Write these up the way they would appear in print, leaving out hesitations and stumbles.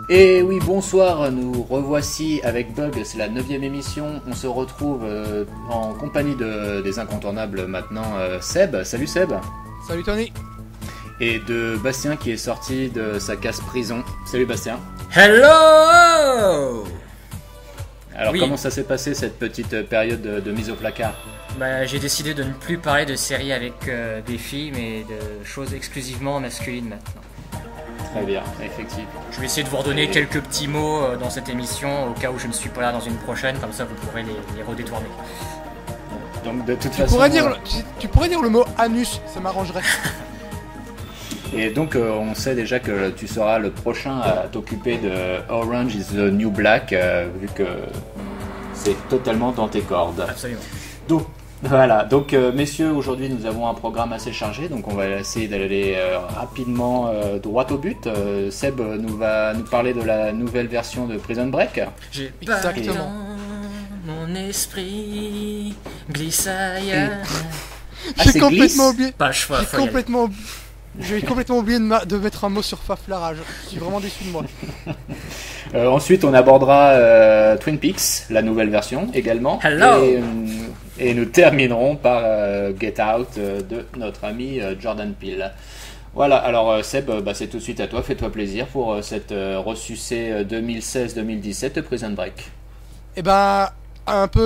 Et oui, bonsoir, nous revoici avec Bug, c'est la 9e émission. On se retrouve en compagnie des incontournables maintenant, Seb. Salut Seb. Salut Tony. Et de Bastien qui est sorti de sa casse-prison. Salut Bastien. Hello. Alors oui. Comment ça s'est passé cette petite période de mise au placard ? J'ai décidé de ne plus parler de séries avec des filles, mais de choses exclusivement masculines maintenant. Très bien, effectivement. Je vais essayer de vous redonner quelques petits mots dans cette émission, au cas où je ne suis pas là dans une prochaine, comme ça vous pourrez les redétourner. Donc de toute façon... Tu pourrais dire le mot anus, ça m'arrangerait. Et donc on sait déjà que tu seras le prochain à t'occuper de Orange is the New Black, vu que c'est totalement dans tes cordes. Absolument. Donc voilà, donc messieurs, aujourd'hui nous avons un programme assez chargé, donc on va essayer d'aller rapidement droit au but. Seb va nous parler de la nouvelle version de Prison Break. J'ai Exactement. Mon esprit glisse ailleurs. J'ai complètement oublié. Pas le choix, J'ai complètement oublié de mettre un mot sur Faflara, je suis vraiment déçu de moi. Ensuite on abordera Twin Peaks, la nouvelle version également. Hello. Et nous terminerons par Get Out de notre ami Jordan Peele. Voilà, alors Seb, c'est tout de suite à toi, fais-toi plaisir pour cette ressucée 2016-2017 de Prison Break. Et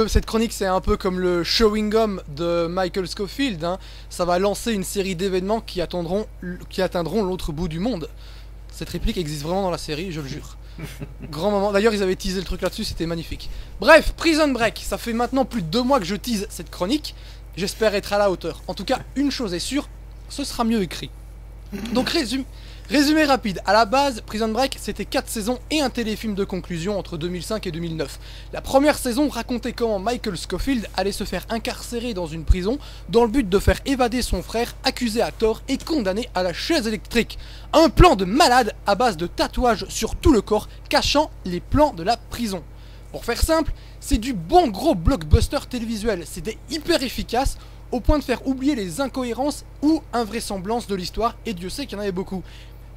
cette chronique c'est un peu comme le Chewing Gum de Michael Scofield, hein. Ça va lancer une série d'événements qui atteindront l'autre bout du monde. Cette réplique existe vraiment dans la série, je le jure. Grand moment, d'ailleurs ils avaient teasé le truc là-dessus, c'était magnifique. Bref, Prison Break, ça fait maintenant plus de 2 mois que je tease cette chronique. J'espère être à la hauteur. En tout cas, une chose est sûre, ce sera mieux écrit. Donc résumé rapide, à la base, Prison Break, c'était 4 saisons et un téléfilm de conclusion entre 2005 et 2009. La première saison racontait comment Michael Scofield allait se faire incarcérer dans une prison dans le but de faire évader son frère, accusé à tort et condamné à la chaise électrique. Un plan de malade à base de tatouages sur tout le corps, cachant les plans de la prison. Pour faire simple, c'est du bon gros blockbuster télévisuel, c'était hyper efficace, au point de faire oublier les incohérences ou invraisemblances de l'histoire, et Dieu sait qu'il y en avait beaucoup.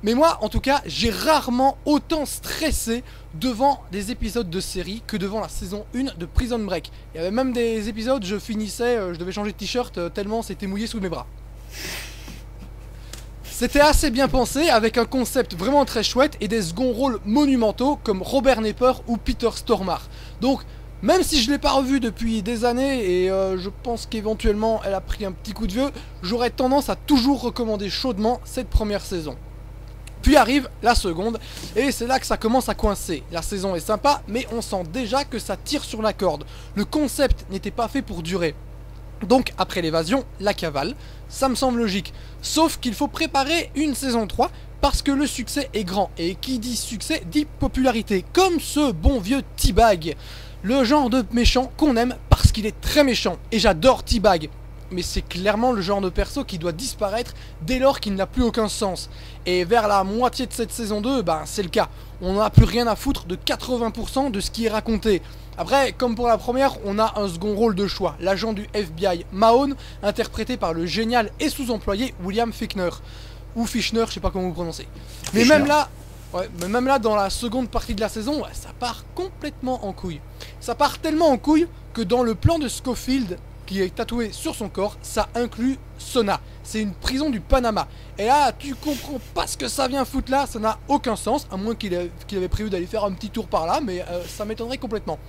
Mais moi, en tout cas, j'ai rarement autant stressé devant des épisodes de série que devant la saison 1 de Prison Break. Il y avait même des épisodes, je devais changer de t-shirt tellement c'était mouillé sous mes bras. C'était assez bien pensé, avec un concept vraiment très chouette et des seconds rôles monumentaux comme Robert Nepper ou Peter Stormare. Donc, même si je ne l'ai pas revue depuis des années et je pense qu'éventuellement elle a pris un petit coup de vieux, j'aurais tendance à toujours recommander chaudement cette première saison. Puis arrive la seconde, et c'est là que ça commence à coincer. La saison est sympa, mais on sent déjà que ça tire sur la corde. Le concept n'était pas fait pour durer. Donc après l'évasion, la cavale, ça me semble logique. Sauf qu'il faut préparer une saison 3, parce que le succès est grand. Et qui dit succès dit popularité, comme ce bon vieux T-Bag. Le genre de méchant qu'on aime parce qu'il est très méchant. Et j'adore T-Bag. Mais c'est clairement le genre de perso qui doit disparaître dès lors qu'il n'a plus aucun sens. Et vers la moitié de cette saison 2, c'est le cas. On n'a plus rien à foutre de 80% de ce qui est raconté. Après, comme pour la première, on a un second rôle de choix. L'agent du FBI, Mahone, interprété par le génial et sous-employé William Fichtner. Ou Fichtner, je sais pas comment vous prononcez. Mais même là, dans la seconde partie de la saison, ça part complètement en couille. Ça part tellement en couille que dans le plan de Scofield, qui est tatoué sur son corps, ça inclut Sona. C'est une prison du Panama. Et là, tu comprends pas ce que ça vient foutre là, ça n'a aucun sens, à moins qu'il avait prévu d'aller faire un petit tour par là, mais ça m'étonnerait complètement.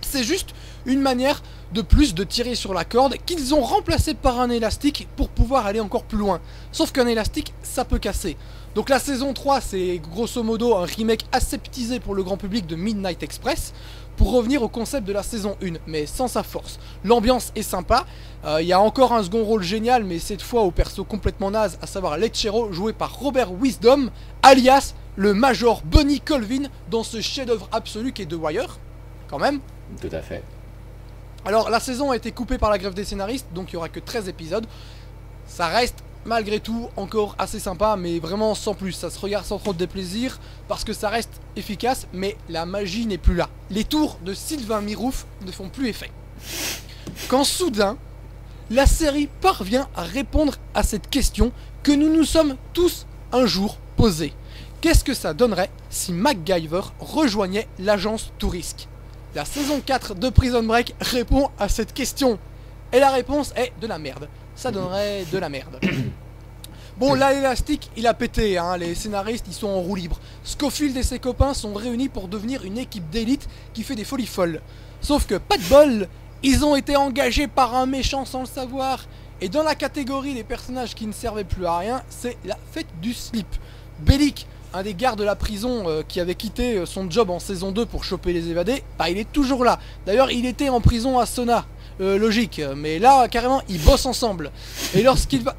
C'est juste une manière de plus de tirer sur la corde qu'ils ont remplacé par un élastique pour pouvoir aller encore plus loin. Sauf qu'un élastique, ça peut casser. Donc la saison 3, c'est grosso modo un remake aseptisé pour le grand public de Midnight Express, pour revenir au concept de la saison 1, mais sans sa force. L'ambiance est sympa, il y a encore un second rôle génial, mais cette fois au perso complètement naze, à savoir Lechero, joué par Robert Wisdom, alias le Major Bunny Colvin, dans ce chef-d'œuvre absolu qu'est The Wire, quand même. Tout à fait. Alors la saison a été coupée par la grève des scénaristes, donc il n'y aura que 13 épisodes. Ça reste malgré tout encore assez sympa, mais vraiment sans plus. Ça se regarde sans trop de déplaisir, parce que ça reste efficace, mais la magie n'est plus là. Les tours de Sylvain Mirouf ne font plus effet. Quand soudain, la série parvient à répondre à cette question que nous nous sommes tous un jour posée. Qu'est-ce que ça donnerait si MacGyver rejoignait l'agence Tourisk? La saison 4 de Prison Break répond à cette question. Et la réponse est de la merde. Ça donnerait de la merde. Bon, là, l'élastique, il a pété, hein. Les scénaristes, ils sont en roue libre. Scofield et ses copains sont réunis pour devenir une équipe d'élite qui fait des folies folles. Sauf que, pas de bol, ils ont été engagés par un méchant sans le savoir. Et dans la catégorie des personnages qui ne servaient plus à rien, c'est la fête du slip. Bellic, un des gardes de la prison qui avait quitté son job en saison 2 pour choper les évadés, bah il est toujours là. D'ailleurs, il était en prison à Sona. Logique, mais là, carrément, ils bossent ensemble. Et lorsqu'il va...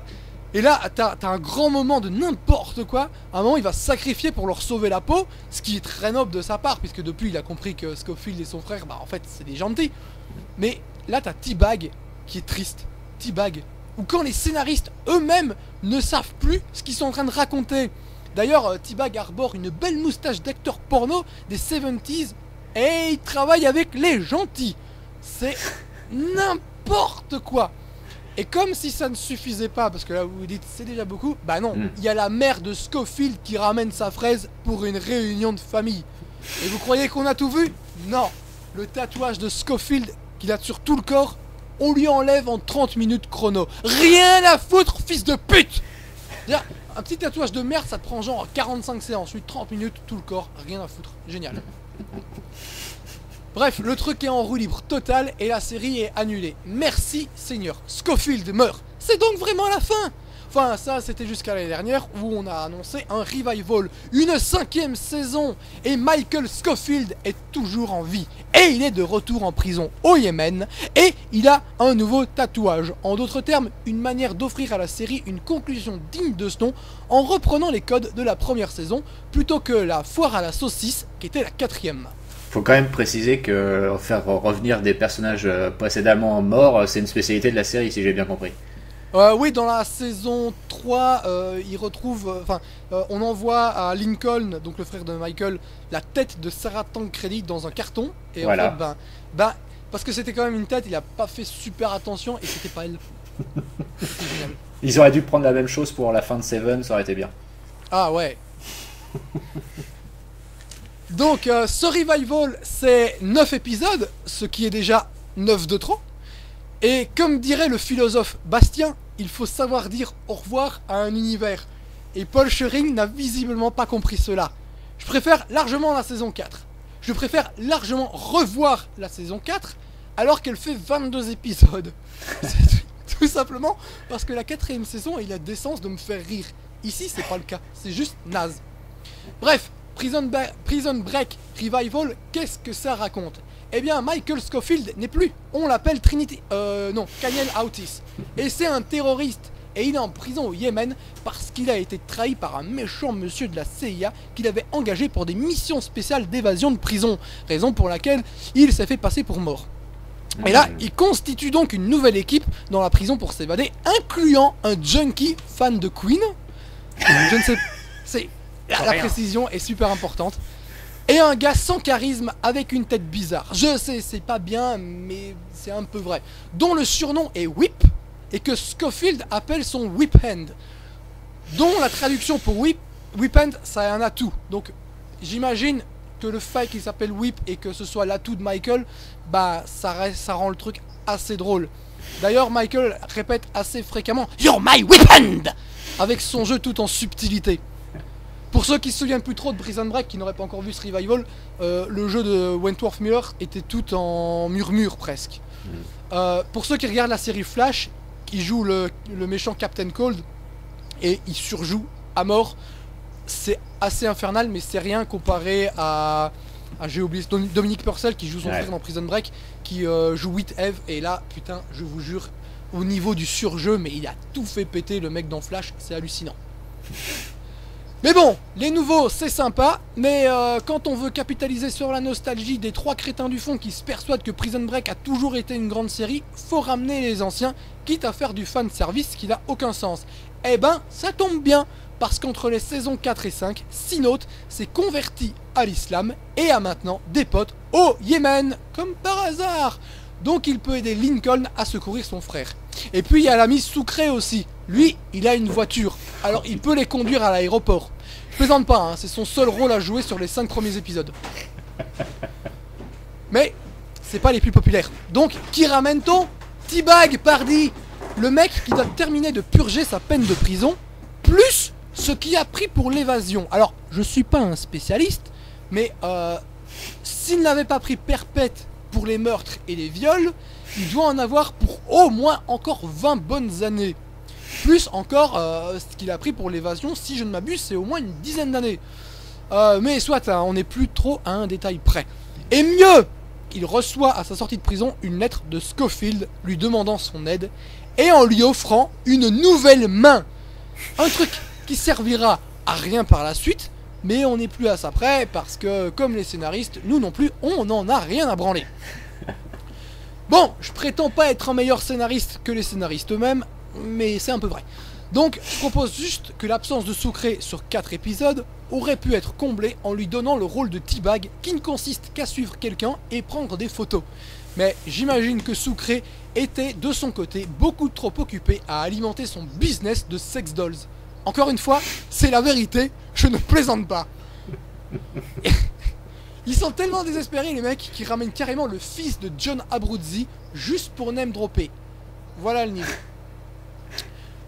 Et là, t'as un grand moment de n'importe quoi. À un moment, il va se sacrifier pour leur sauver la peau, ce qui est très noble de sa part, puisque depuis, il a compris que Scofield et son frère, bah en fait, c'est des gentils. Mais là, t'as T-Bag qui est triste. T-Bag. Ou quand les scénaristes eux-mêmes ne savent plus ce qu'ils sont en train de raconter. D'ailleurs, T-Bag arbore une belle moustache d'acteur porno des 70s et il travaille avec les gentils. C'est n'importe quoi. Et comme si ça ne suffisait pas, parce que là vous vous dites c'est déjà beaucoup, bah non, il y a la mère de Scofield qui ramène sa fraise pour une réunion de famille. Et vous croyez qu'on a tout vu? Non. Le tatouage de Scofield qu'il a sur tout le corps, on lui enlève en 30 minutes chrono. Rien à foutre, fils de pute! C'est-à-dire, un petit tatouage de merde, ça te prend genre 45 séances, ensuite 30 minutes, tout le corps, rien à foutre. Génial. Bref, le truc est en roue libre totale et la série est annulée. Merci Seigneur. Scofield meurt. C'est donc vraiment la fin. Enfin, ça c'était jusqu'à l'année dernière où on a annoncé un revival, une 5e saison. Et Michael Scofield est toujours en vie. Et il est de retour en prison au Yémen. Et il a un nouveau tatouage. En d'autres termes, une manière d'offrir à la série une conclusion digne de ce nom en reprenant les codes de la première saison plutôt que la foire à la saucisse qui était la 4e. Faut quand même préciser que faire revenir des personnages précédemment morts, c'est une spécialité de la série, si j'ai bien compris. Oui, dans la saison 3, il retrouve, on envoie à Lincoln, donc le frère de Michael, la tête de Sarah Tancredi dans un carton. Et voilà. En fait, parce que c'était quand même une tête, il a pas fait super attention et c'était pas elle. C'est génial. Ils auraient dû prendre la même chose pour la fin de Seven, ça aurait été bien. Ah ouais. Donc, ce revival, c'est 9 épisodes, ce qui est déjà 9 de trop. Et comme dirait le philosophe Bastien, il faut savoir dire au revoir à un univers. Et Paul Schering n'a visiblement pas compris cela. Je préfère largement la saison 4. Je préfère largement revoir la saison 4, alors qu'elle fait 22 épisodes. C'est tout simplement parce que la 4e saison a eu la décence de me faire rire. Ici, c'est pas le cas, c'est juste naze. Bref. Prison Break Revival, qu'est-ce que ça raconte? Eh bien, Michael Scofield n'est plus. On l'appelle Kayel Autis. Et c'est un terroriste. Et il est en prison au Yémen parce qu'il a été trahi par un méchant monsieur de la CIA qu'il avait engagé pour des missions spéciales d'évasion de prison. Raison pour laquelle il s'est fait passer pour mort. Et là, il constitue donc une nouvelle équipe dans la prison pour s'évader, incluant un junkie fan de Queen. Je ne sais... C'est... La précision est super importante. Et un gars sans charisme avec une tête bizarre. Je sais, c'est pas bien, mais c'est un peu vrai. Dont le surnom est Whip, et que Scofield appelle son Whip Hand. Dont la traduction pour Whip Hand, ça a un atout. Donc, j'imagine que le fait qu'il s'appelle Whip et que ce soit l'atout de Michael, bah, ça rend le truc assez drôle. D'ailleurs, Michael répète assez fréquemment « You're my Whip Hand !» avec son jeu tout en subtilité. Pour ceux qui se souviennent plus trop de Prison Break, qui n'auraient pas encore vu ce revival, le jeu de Wentworth Miller était tout en murmure presque. Pour ceux qui regardent la série Flash, il joue le méchant Captain Cold et il surjoue à mort. C'est assez infernal, mais c'est rien comparé à j'ai oublié Dominique Purcell qui joue son frère dans Prison Break, qui joue Whit Eve. Et là, putain, je vous jure, au niveau du surjeu, mais il a tout fait péter le mec dans Flash, c'est hallucinant. Mais bon, les nouveaux c'est sympa, mais quand on veut capitaliser sur la nostalgie des 3 crétins du fond qui se persuadent que Prison Break a toujours été une grande série, faut ramener les anciens, quitte à faire du fan service qui n'a aucun sens. Eh ben, ça tombe bien, parce qu'entre les saisons 4 et 5, Sinote s'est converti à l'islam et a maintenant des potes au Yémen, comme par hasard. Donc il peut aider Lincoln à secourir son frère. Et puis il y a l'ami Sucré aussi. Lui, il a une voiture. Alors il peut les conduire à l'aéroport. Je plaisante pas, hein, c'est son seul rôle à jouer sur les 5 premiers épisodes. Mais c'est pas les plus populaires. Donc qui ramène-t-on? T-Bag, pardi. Le mec qui doit terminer de purger sa peine de prison, plus ce qui a pris pour l'évasion. Alors, je suis pas un spécialiste, mais s'il n'avait pas pris perpète pour les meurtres et les viols, il doit en avoir pour au moins encore 20 bonnes années. Plus encore ce qu'il a pris pour l'évasion, si je ne m'abuse, c'est au moins une dizaine d'années. Mais soit, hein, on n'est plus trop à un détail près. Et mieux, il reçoit à sa sortie de prison une lettre de Scofield lui demandant son aide et en lui offrant une nouvelle main. Un truc qui servira à rien par la suite, mais on n'est plus à ça près parce que, comme les scénaristes, nous non plus, on n'en a rien à branler. Bon, je prétends pas être un meilleur scénariste que les scénaristes eux-mêmes, mais c'est un peu vrai. Donc, je propose juste que l'absence de Sucré sur 4 épisodes aurait pu être comblée en lui donnant le rôle de T-Bag qui ne consiste qu'à suivre quelqu'un et prendre des photos. Mais j'imagine que Sucré était de son côté beaucoup trop occupé à alimenter son business de sex dolls. Encore une fois, c'est la vérité, je ne plaisante pas. Ils sont tellement désespérés les mecs qui ramènent carrément le fils de John Abruzzi juste pour name dropper. Voilà le niveau.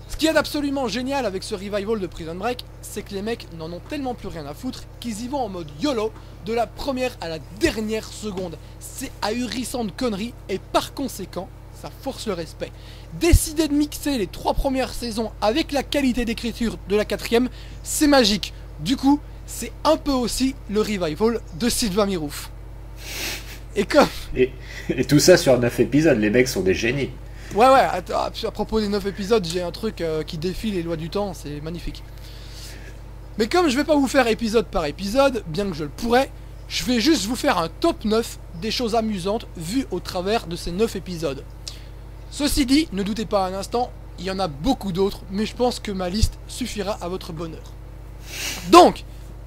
Ce qu'il y a d'absolument génial avec ce revival de Prison Break, c'est que les mecs n'en ont tellement plus rien à foutre qu'ils y vont en mode YOLO de la première à la dernière seconde. C'est ahurissant de conneries et par conséquent, ça force le respect. Décider de mixer les 3 premières saisons avec la qualité d'écriture de la 4ème, c'est magique. Du coup, c'est un peu aussi le revival de Sylvain Mirouf. Et comme... Et tout ça sur 9 épisodes, les mecs sont des génies. Ouais, à propos des 9 épisodes, j'ai un truc qui défie les lois du temps, c'est magnifique. Mais comme je vais pas vous faire épisode par épisode, bien que je le pourrais, je vais juste vous faire un top 9 des choses amusantes vues au travers de ces 9 épisodes. Ceci dit, ne doutez pas un instant, il y en a beaucoup d'autres, mais je pense que ma liste suffira à votre bonheur. Donc,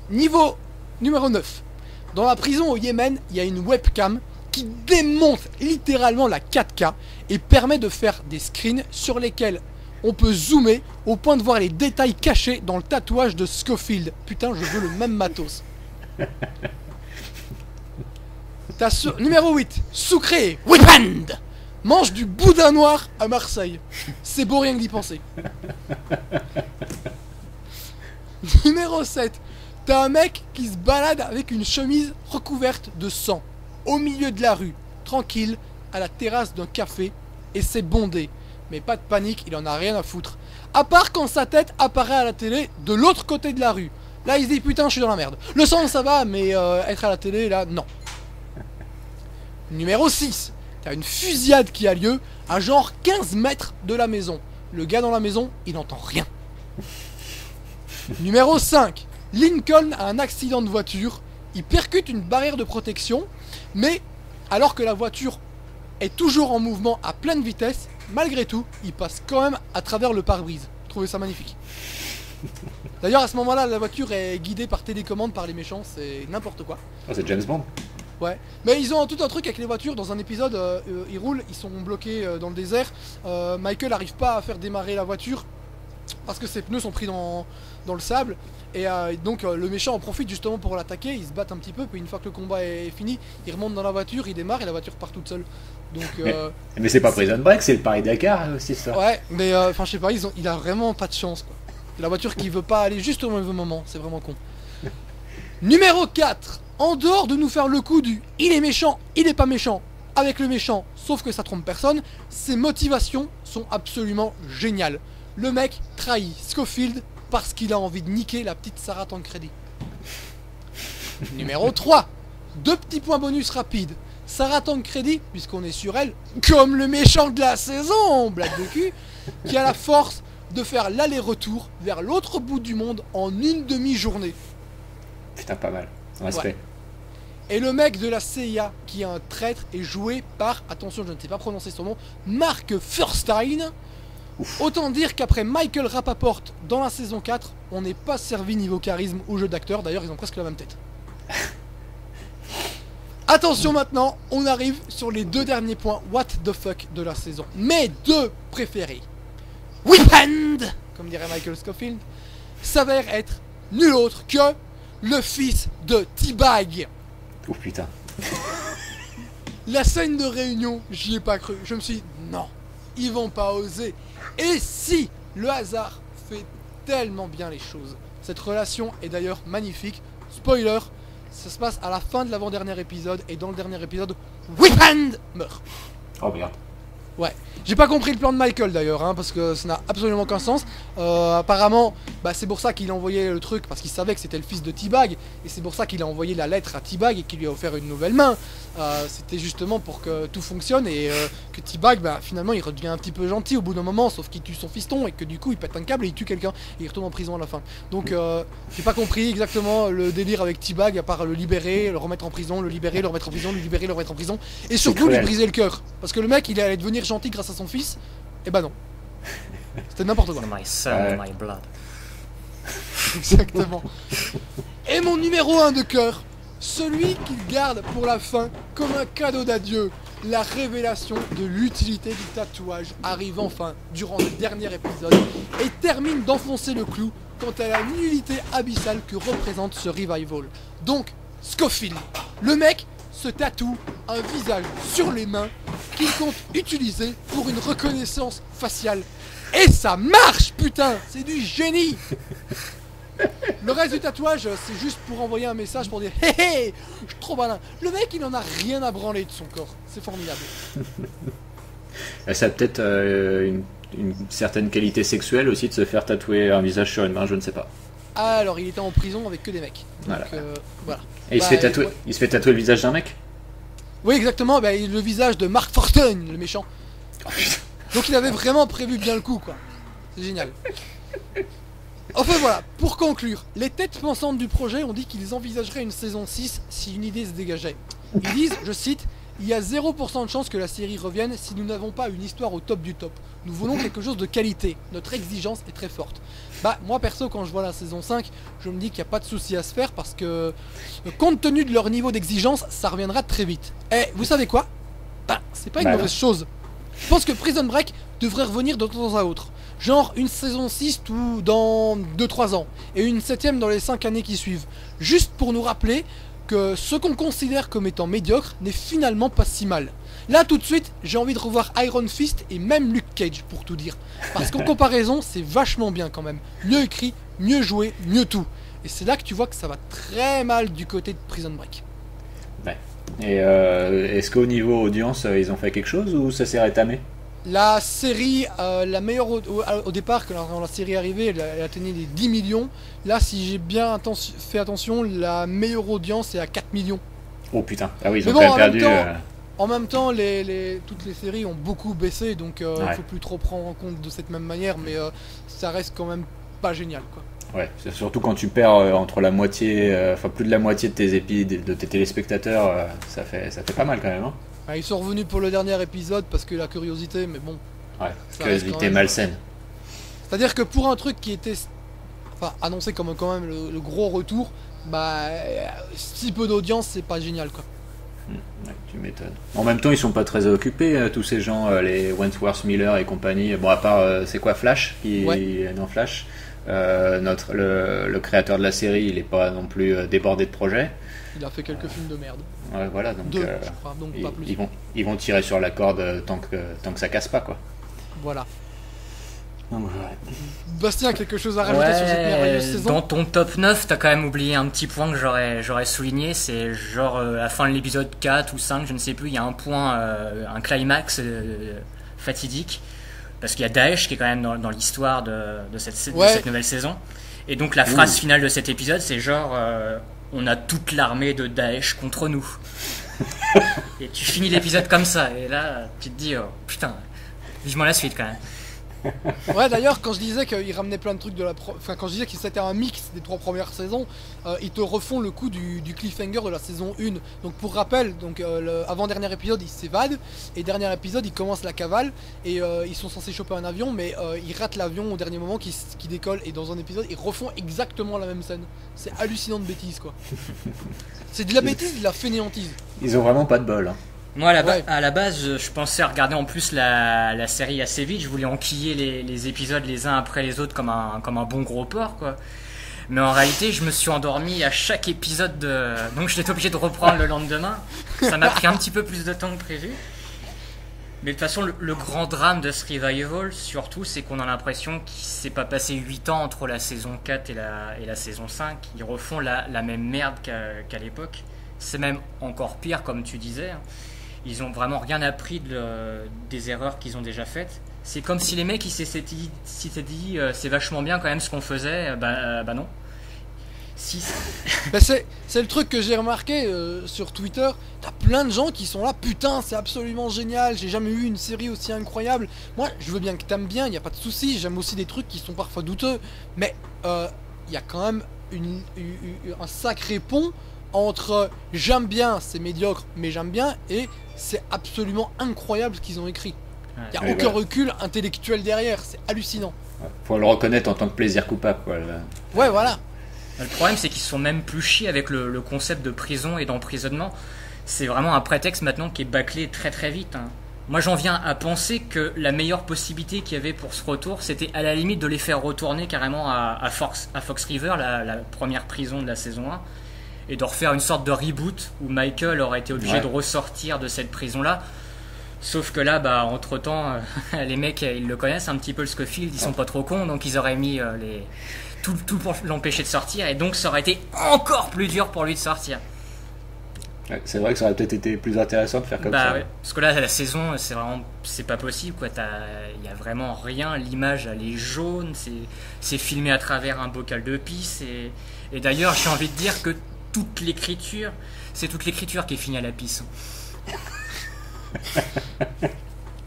niveau numéro 9. Dans la prison au Yémen, il y a une webcam qui démonte littéralement la 4K et permet de faire des screens sur lesquels on peut zoomer au point de voir les détails cachés dans le tatouage de Scofield. Putain, je veux le même matos. Numéro 8. Sucré Weekend mange du boudin noir à Marseille. C'est beau rien que d'y penser. Numéro 7. T'as un mec qui se balade avec une chemise recouverte de sang au milieu de la rue, tranquille, à la terrasse d'un café, et c'est bondé. Mais pas de panique, il en a rien à foutre. À part quand sa tête apparaît à la télé de l'autre côté de la rue. Là, il se dit putain, je suis dans la merde. Le sang, ça va, mais être à la télé, là, non. Numéro 6. T'as une fusillade qui a lieu à genre 15 mètres de la maison. Le gars dans la maison, il n'entend rien. Numéro 5. Lincoln a un accident de voiture. Il percute une barrière de protection, mais alors que la voiture est toujours en mouvement à pleine vitesse, malgré tout, il passe quand même à travers le pare-brise. Je trouvais ça magnifique. D'ailleurs, à ce moment-là, la voiture est guidée par télécommande par les méchants, c'est n'importe quoi. Oh, c'est James Bond. Ouais, mais ils ont tout un truc avec les voitures. Dans un épisode, ils roulent, ils sont bloqués dans le désert. Michael n'arrive pas à faire démarrer la voiture parce que ses pneus sont pris dans le sable. Et donc le méchant en profite justement pour l'attaquer. Ils se battent un petit peu, puis une fois que le combat est fini, il remonte dans la voiture, il démarre et la voiture part toute seule. Donc, mais c'est pas Prison Break, c'est le Paris-Dakar aussi ça. Ouais, mais enfin je sais pas, il a vraiment pas de chance quoi. C'est la voiture qui veut pas aller juste au mauvais moment, c'est vraiment con. Numéro 4. En dehors de nous faire le coup du il est méchant, il est pas méchant avec le méchant, sauf que ça trompe personne, ses motivations sont absolument géniales. Le mec trahit Scofield parce qu'il a envie de niquer la petite Sarah Tancredi. Numéro 3. 2 petits points bonus rapides. Sarah Tancredi, puisqu'on est sur elle, comme le méchant de la saison, blague de cul, qui a la force de faire l'aller-retour vers l'autre bout du monde en une demi-journée. Putain, pas mal. Respect. Ouais. Et le mec de la CIA, qui est un traître, est joué par, attention, je ne sais pas prononcer son nom, Mark Furstein. Ouf. Autant dire qu'après Michael Rapaport dans la saison 4, on n'est pas servi niveau charisme ou jeu d'acteur. D'ailleurs, ils ont presque la même tête. Attention maintenant, on arrive sur les 2 derniers points what the fuck de la saison. Mes 2 préférés. Whiphand, comme dirait Michael Scofield, s'avère être nul autre que le fils de T-Bag. Oh putain. La scène de réunion, j'y ai pas cru. Je me suis dit, non, ils vont pas oser. Et si le hasard fait tellement bien les choses. Cette relation est d'ailleurs magnifique. Spoiler, ça se passe à la fin de l'avant-dernier épisode. Et dans le dernier épisode, Whiphand meurt. Oh merde. Ouais, j'ai pas compris le plan de Michael d'ailleurs, hein, parce que ça n'a absolument aucun sens. Apparemment, bah, c'est pour ça qu'il a envoyé le truc, parce qu'il savait que c'était le fils de T-Bag, et c'est pour ça qu'il a envoyé la lettre à T-Bag et qu'il lui a offert une nouvelle main. C'était justement pour que tout fonctionne et que T-Bag, bah, finalement, il redevient un petit peu gentil au bout d'un moment, sauf qu'il tue son fiston et que du coup, il pète un câble et il tue quelqu'un et il retourne en prison à la fin. Donc, j'ai pas compris exactement le délire avec T-Bag, à part le libérer, le remettre en prison, le libérer, le remettre en prison, le libérer, le remettre en prison, et surtout lui briser le cœur, parce que le mec, il allait devenir gentil grâce à son fils, et bah non. C'était n'importe quoi. My son, my blood. Exactement. Et mon numéro 1 de cœur, celui qu'il garde pour la fin comme un cadeau d'adieu, la révélation de l'utilité du tatouage arrive enfin durant le dernier épisode et termine d'enfoncer le clou quant à la nullité abyssale que représente ce revival. Donc, Scofield, le mec se tatoue un visage sur les mains qu'il compte utiliser pour une reconnaissance faciale. Et ça marche, putain! C'est du génie! Le reste du tatouage, c'est juste pour envoyer un message pour dire hé hé, je suis trop malin. Le mec, il en a rien à branler de son corps. C'est formidable. Ça a peut-être une certaine qualité sexuelle aussi de se faire tatouer un visage sur une main, je ne sais pas. Alors, il était en prison avec que des mecs. Donc, voilà. Et il se fait tatouer, il se fait tatouer le visage d'un mec? Oui, exactement. Bah, le visage de Mark Fortune, le méchant. Oh, putain. Donc, il avait vraiment prévu bien le coup, quoi. C'est génial. Enfin voilà, pour conclure, les têtes pensantes du projet ont dit qu'ils envisageraient une saison 6 si une idée se dégageait. Ils disent, je cite, il y a 0% de chance que la série revienne si nous n'avons pas une histoire au top du top. Nous voulons quelque chose de qualité, notre exigence est très forte. Bah moi perso quand je vois la saison 5, je me dis qu'il n'y a pas de souci à se faire parce que compte tenu de leur niveau d'exigence, ça reviendra très vite. Et vous savez quoi? Bah c'est pas une mauvaise chose. Je pense que Prison Break devrait revenir de temps à autre. Genre une saison 6 tout dans 2-3 ans et une 7ème dans les 5 années qui suivent. Juste pour nous rappeler que ce qu'on considère comme étant médiocre n'est finalement pas si mal. Là tout de suite j'ai envie de revoir Iron Fist et même Luke Cage pour tout dire. Parce qu'en comparaison c'est vachement bien quand même. Mieux écrit, mieux joué, mieux tout. Et c'est là que tu vois que ça va très mal du côté de Prison Break. Ouais. Et est-ce qu'au niveau audience ils ont fait quelque chose ou ça s'est rétamé? La série, la meilleure au départ, quand la série est arrivée, elle atteignait les 10 millions. Là, si j'ai bien fait attention, la meilleure audience est à 4 millions. Oh putain, ah oui, ils Mais ont bon, quand même perdu. En même temps, toutes les séries ont beaucoup baissé, donc il ne faut plus trop prendre en compte de cette même manière, mais ça reste quand même pas génial, quoi. Ouais, c'est surtout quand tu perds entre la moitié, enfin plus de la moitié de de tes téléspectateurs, ça fait pas mal quand même. Hein. Ils sont revenus pour le dernier épisode parce que la curiosité, mais bon. Ouais, curiosité malsaine. C'est-à-dire que pour un truc qui était annoncé comme quand même le gros retour, bah si peu d'audience, c'est pas génial quoi. Ouais, tu m'étonnes. En même temps, ils sont pas très occupés, tous ces gens, les Wentworth Miller et compagnie. Bon, à part, c'est quoi Flash qui est dans Flash. Le créateur de la série, il est pas non plus débordé de projets. Il a fait quelques films de merde. Ouais, voilà, donc, je crois, donc pas plus. Ils vont tirer sur la corde tant que ça casse pas, quoi. Voilà. Donc, ouais. Bastien, quelque chose à rajouter sur cette merveilleuse saison? Dans ton top 9, t'as quand même oublié un petit point que j'aurais souligné, c'est genre à la fin de l'épisode 4 ou 5, je ne sais plus, il y a un point, un climax fatidique, parce qu'il y a Daesh qui est quand même dans l'histoire de cette nouvelle saison. Et donc la phrase finale de cet épisode, c'est genre on a toute l'armée de Daesh contre nous. Et tu finis l'épisode comme ça, et là tu te dis oh putain, vivement la suite quand même. Ouais, d'ailleurs, quand je disais qu'il ramenait plein de trucs de enfin, quand je disais que c'était un mix des 3 premières saisons, ils te refont le coup du cliffhanger de la saison 1. Donc, pour rappel, donc, avant-dernier épisode, ils s'évadent, et dernier épisode, ils commencent la cavale, et ils sont censés choper un avion, mais ils ratent l'avion au dernier moment qui décolle, et dans un épisode, ils refont exactement la même scène. C'est hallucinant de bêtises, quoi. C'est de la bêtise, de la fainéantise. Ils ont vraiment pas de bol. Hein. Moi, à la base, je pensais regarder en plus la série assez vite. Je voulais enquiller les épisodes les uns après les autres comme un bon gros porc, quoi. Mais en réalité, je me suis endormi à chaque épisode donc j'étais obligé de reprendre le lendemain. Ça m'a pris un petit peu plus de temps que prévu. Mais de toute façon, le grand drame de ce revival, surtout, c'est qu'on a l'impression qu'il s'est pas passé 8 ans entre la saison 4 et la saison 5. Ils refont la même merde qu'à l'époque. C'est même encore pire, comme tu disais. Ils ont vraiment rien appris des erreurs qu'ils ont déjà faites. C'est comme si les mecs ils s'étaient dit c'est vachement bien quand même ce qu'on faisait. Bah non. Si. Bah c'est le truc que j'ai remarqué sur Twitter. T'as plein de gens qui sont là. Putain, c'est absolument génial. J'ai jamais eu une série aussi incroyable. Moi, je veux bien que t'aimes bien. Y a pas de souci. J'aime aussi des trucs qui sont parfois douteux. Mais y a quand même un sacré pont entre j'aime bien, c'est médiocre, mais j'aime bien, et c'est absolument incroyable ce qu'ils ont écrit. Il n'y a aucun recul intellectuel derrière, c'est hallucinant. Faut le reconnaître en tant que plaisir coupable, quoi. Ouais, voilà. Le problème, c'est qu'ils sont même plus chiés avec le concept de prison et d'emprisonnement. C'est vraiment un prétexte maintenant qui est bâclé très très vite. Hein. Moi, j'en viens à penser que la meilleure possibilité qu'il y avait pour ce retour, c'était à la limite de les faire retourner carrément à Fox River, la première prison de la saison 1. Et de refaire une sorte de reboot où Michael aurait été obligé de ressortir de cette prison-là. Sauf que là, entre-temps, les mecs, ils le connaissent un petit peu le Scofield, ils sont pas trop cons, donc ils auraient mis tout pour l'empêcher de sortir, et donc ça aurait été encore plus dur pour lui de sortir. Ouais, c'est vrai que ça aurait peut-être été plus intéressant de faire comme ça. Ouais. Parce que là, la saison, c'est pas possible, quoi. Il y a vraiment rien, l'image, elle est jaune, c'est filmé à travers un bocal de pisse, et d'ailleurs, j'ai envie de dire que c'est toute l'écriture qui est finie à la pisse.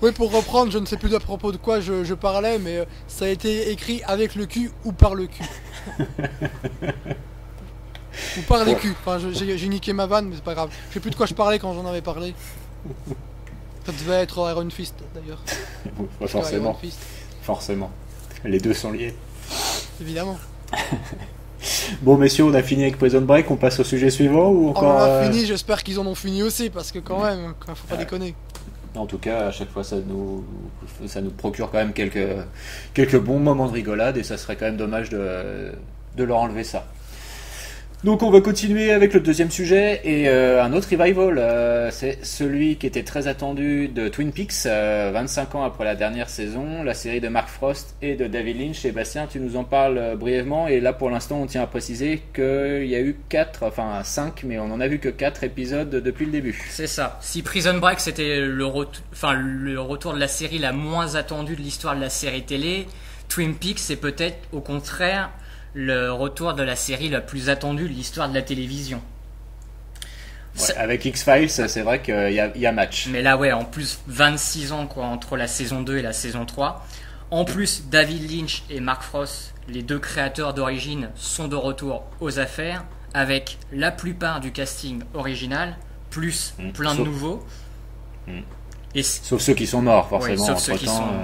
Oui, pour reprendre, je ne sais plus à propos de quoi je parlais, mais ça a été écrit avec le cul ou par le cul. Ou par les culs. Enfin, j'ai niqué ma vanne, mais c'est pas grave. Je sais plus de quoi je parlais quand j'en avais parlé. Ça devait être Iron Fist, d'ailleurs. Forcément. Fist. Forcément. Les deux sont liés. Évidemment. Bon, messieurs, on a fini avec Prison Break, on passe au sujet suivant ou encore... On a fini, j'espère qu'ils en ont fini aussi, parce que quand même, faut pas déconner. En tout cas, à chaque fois, ça nous procure quand même quelques bons moments de rigolade, et ça serait quand même dommage de leur enlever ça. Donc on va continuer avec le deuxième sujet et un autre revival, c'est celui qui était très attendu de Twin Peaks, 25 ans après la dernière saison, la série de Mark Frost et de David Lynch. Sébastien, tu nous en parles brièvement, et là pour l'instant on tient à préciser qu'il y a eu 5, mais on en a vu que 4 épisodes depuis le début. C'est ça. Si Prison Break c'était le retour de la série la moins attendue de l'histoire de la série télé, Twin Peaks c'est peut-être au contraire le retour de la série la plus attendue de l'histoire de la télévision. Ouais, avec X-Files, c'est vrai qu'il y a match. Mais là, ouais, en plus, 26 ans quoi, entre la saison 2 et la saison 3. En plus, David Lynch et Mark Frost, les deux créateurs d'origine, sont de retour aux affaires, avec la plupart du casting original, plus plein de nouveaux. Sauf ceux qui sont morts, forcément. Ouais, sauf ceux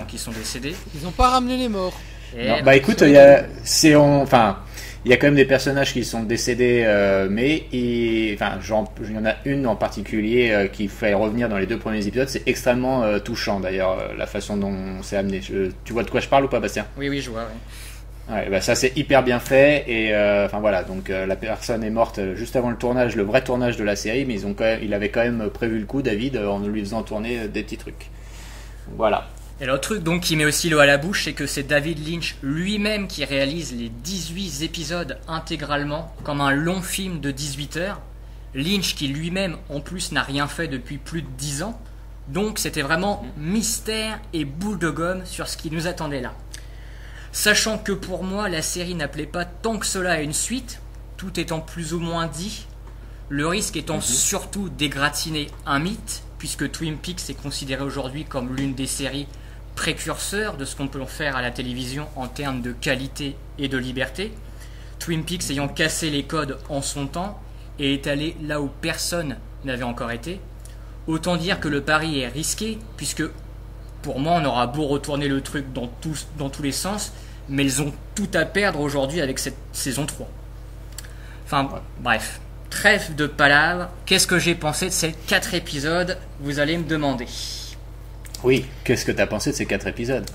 qui sont décédés. Ils n'ont pas ramené les morts. Non, bah écoute, il y a quand même des personnages qui sont décédés, mais il y en a une en particulier qui fait revenir dans les 2 premiers épisodes. C'est extrêmement touchant d'ailleurs, la façon dont c'est amené. Tu vois de quoi je parle ou pas, Bastien ? Oui, je vois. Oui. Ouais, bah ça c'est hyper bien fait, et voilà, donc la personne est morte juste avant le tournage, le vrai tournage de la série, mais il avait quand même prévu le coup, David, en lui faisant tourner des petits trucs. Voilà. Et l'autre truc donc qui met aussi l'eau à la bouche, c'est que c'est David Lynch lui-même qui réalise les 18 épisodes intégralement, comme un long film de 18 heures. Lynch qui lui-même en plus n'a rien fait depuis plus de 10 ans. Donc c'était vraiment mystère et boule de gomme sur ce qui nous attendait là. Sachant que pour moi la série n'appelait pas tant que cela à une suite, tout étant plus ou moins dit, le risque étant surtout d'égratiner un mythe, puisque Twin Peaks est considéré aujourd'hui comme l'une des séries précurseur de ce qu'on peut faire à la télévision en termes de qualité et de liberté, Twin Peaks ayant cassé les codes en son temps et est allé là où personne n'avait encore été. Autant dire que le pari est risqué, puisque pour moi on aura beau retourner le truc dans tous les sens, mais ils ont tout à perdre aujourd'hui avec cette saison 3. Enfin bref, trêve de palabres, qu'est-ce que j'ai pensé de ces 4 épisodes, vous allez me demander. Oui, qu'est-ce que tu as pensé de ces 4 épisodes?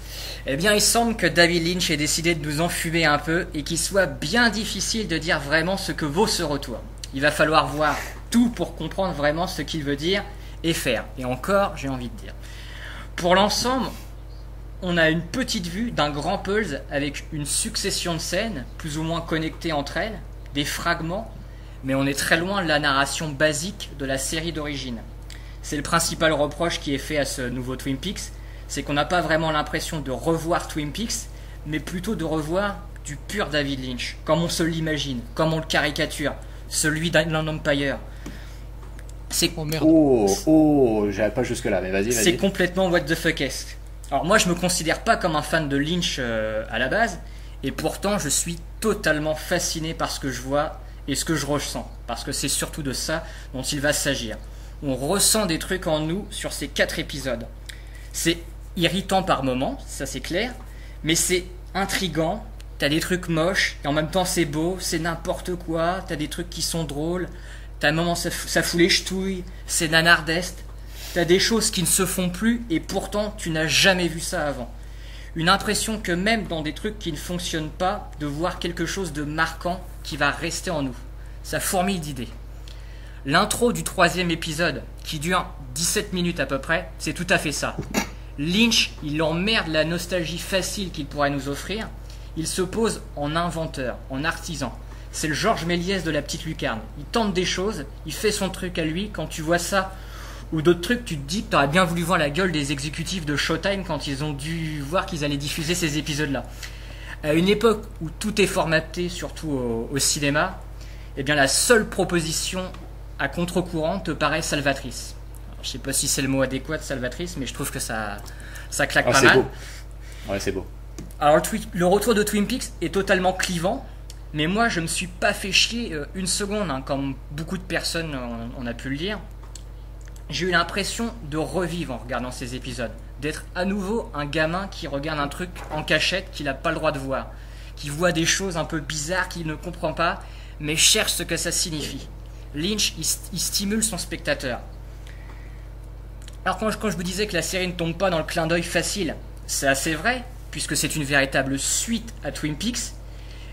Eh bien, il semble que David Lynch ait décidé de nous enfumer un peu et qu'il soit bien difficile de dire vraiment ce que vaut ce retour. Il va falloir voir tout pour comprendre vraiment ce qu'il veut dire et faire. Et encore, j'ai envie de dire. Pour l'ensemble, on a une petite vue d'un grand puzzle avec une succession de scènes, plus ou moins connectées entre elles, des fragments, mais on est très loin de la narration basique de la série d'origine. C'est le principal reproche qui est fait à ce nouveau Twin Peaks, c'est qu'on n'a pas vraiment l'impression de revoir Twin Peaks, mais plutôt de revoir du pur David Lynch, comme on se l'imagine, comme on le caricature, celui d'Inland Empire. C'est j'avais pas jusque là, mais vas-y. C'est complètement what the fuckesque. Alors moi je me considère pas comme un fan de Lynch à la base, et pourtant je suis totalement fasciné par ce que je vois et ce que je ressens, parce que c'est surtout de ça dont il va s'agir. On ressent des trucs en nous sur ces 4 épisodes. C'est irritant par moments, ça c'est clair, mais c'est intriguant. T'as des trucs moches, et en même temps c'est beau, c'est n'importe quoi, t'as des trucs qui sont drôles, t'as un moment ça fout les ch'touilles, c'est nanardesque, t'as des choses qui ne se font plus, et pourtant tu n'as jamais vu ça avant. Une impression que même dans des trucs qui ne fonctionnent pas, de voir quelque chose de marquant qui va rester en nous. Ça fourmille d'idées. L'intro du 3e épisode, qui dure 17 minutes à peu près, c'est tout à fait ça. Lynch, il emmerde la nostalgie facile qu'il pourrait nous offrir. Il se pose en inventeur, en artisan. C'est le Georges Méliès de la petite lucarne. Il tente des choses, il fait son truc à lui. Quand tu vois ça, ou d'autres trucs, tu te dis que tu aurais bien voulu voir la gueule des exécutifs de Showtime quand ils ont dû voir qu'ils allaient diffuser ces épisodes-là. À une époque où tout est formaté, surtout au cinéma, eh bien la seule proposition à contre-courant te paraît salvatrice. Alors, je sais pas si c'est le mot adéquat, salvatrice, mais je trouve que ça claque pas mal. Beau. Ouais, c'est beau. Alors le retour de Twin Peaks est totalement clivant, mais moi je me suis pas fait chier une seconde, hein, comme beaucoup de personnes on a pu le dire. J'ai eu l'impression de revivre en regardant ces épisodes, d'être à nouveau un gamin qui regarde un truc en cachette qu'il n'a pas le droit de voir, qui voit des choses un peu bizarres qu'il ne comprend pas, mais cherche ce que ça signifie. Lynch, il stimule son spectateur. Alors quand je vous disais que la série ne tombe pas dans le clin d'œil facile, c'est assez vrai, puisque c'est une véritable suite à Twin Peaks,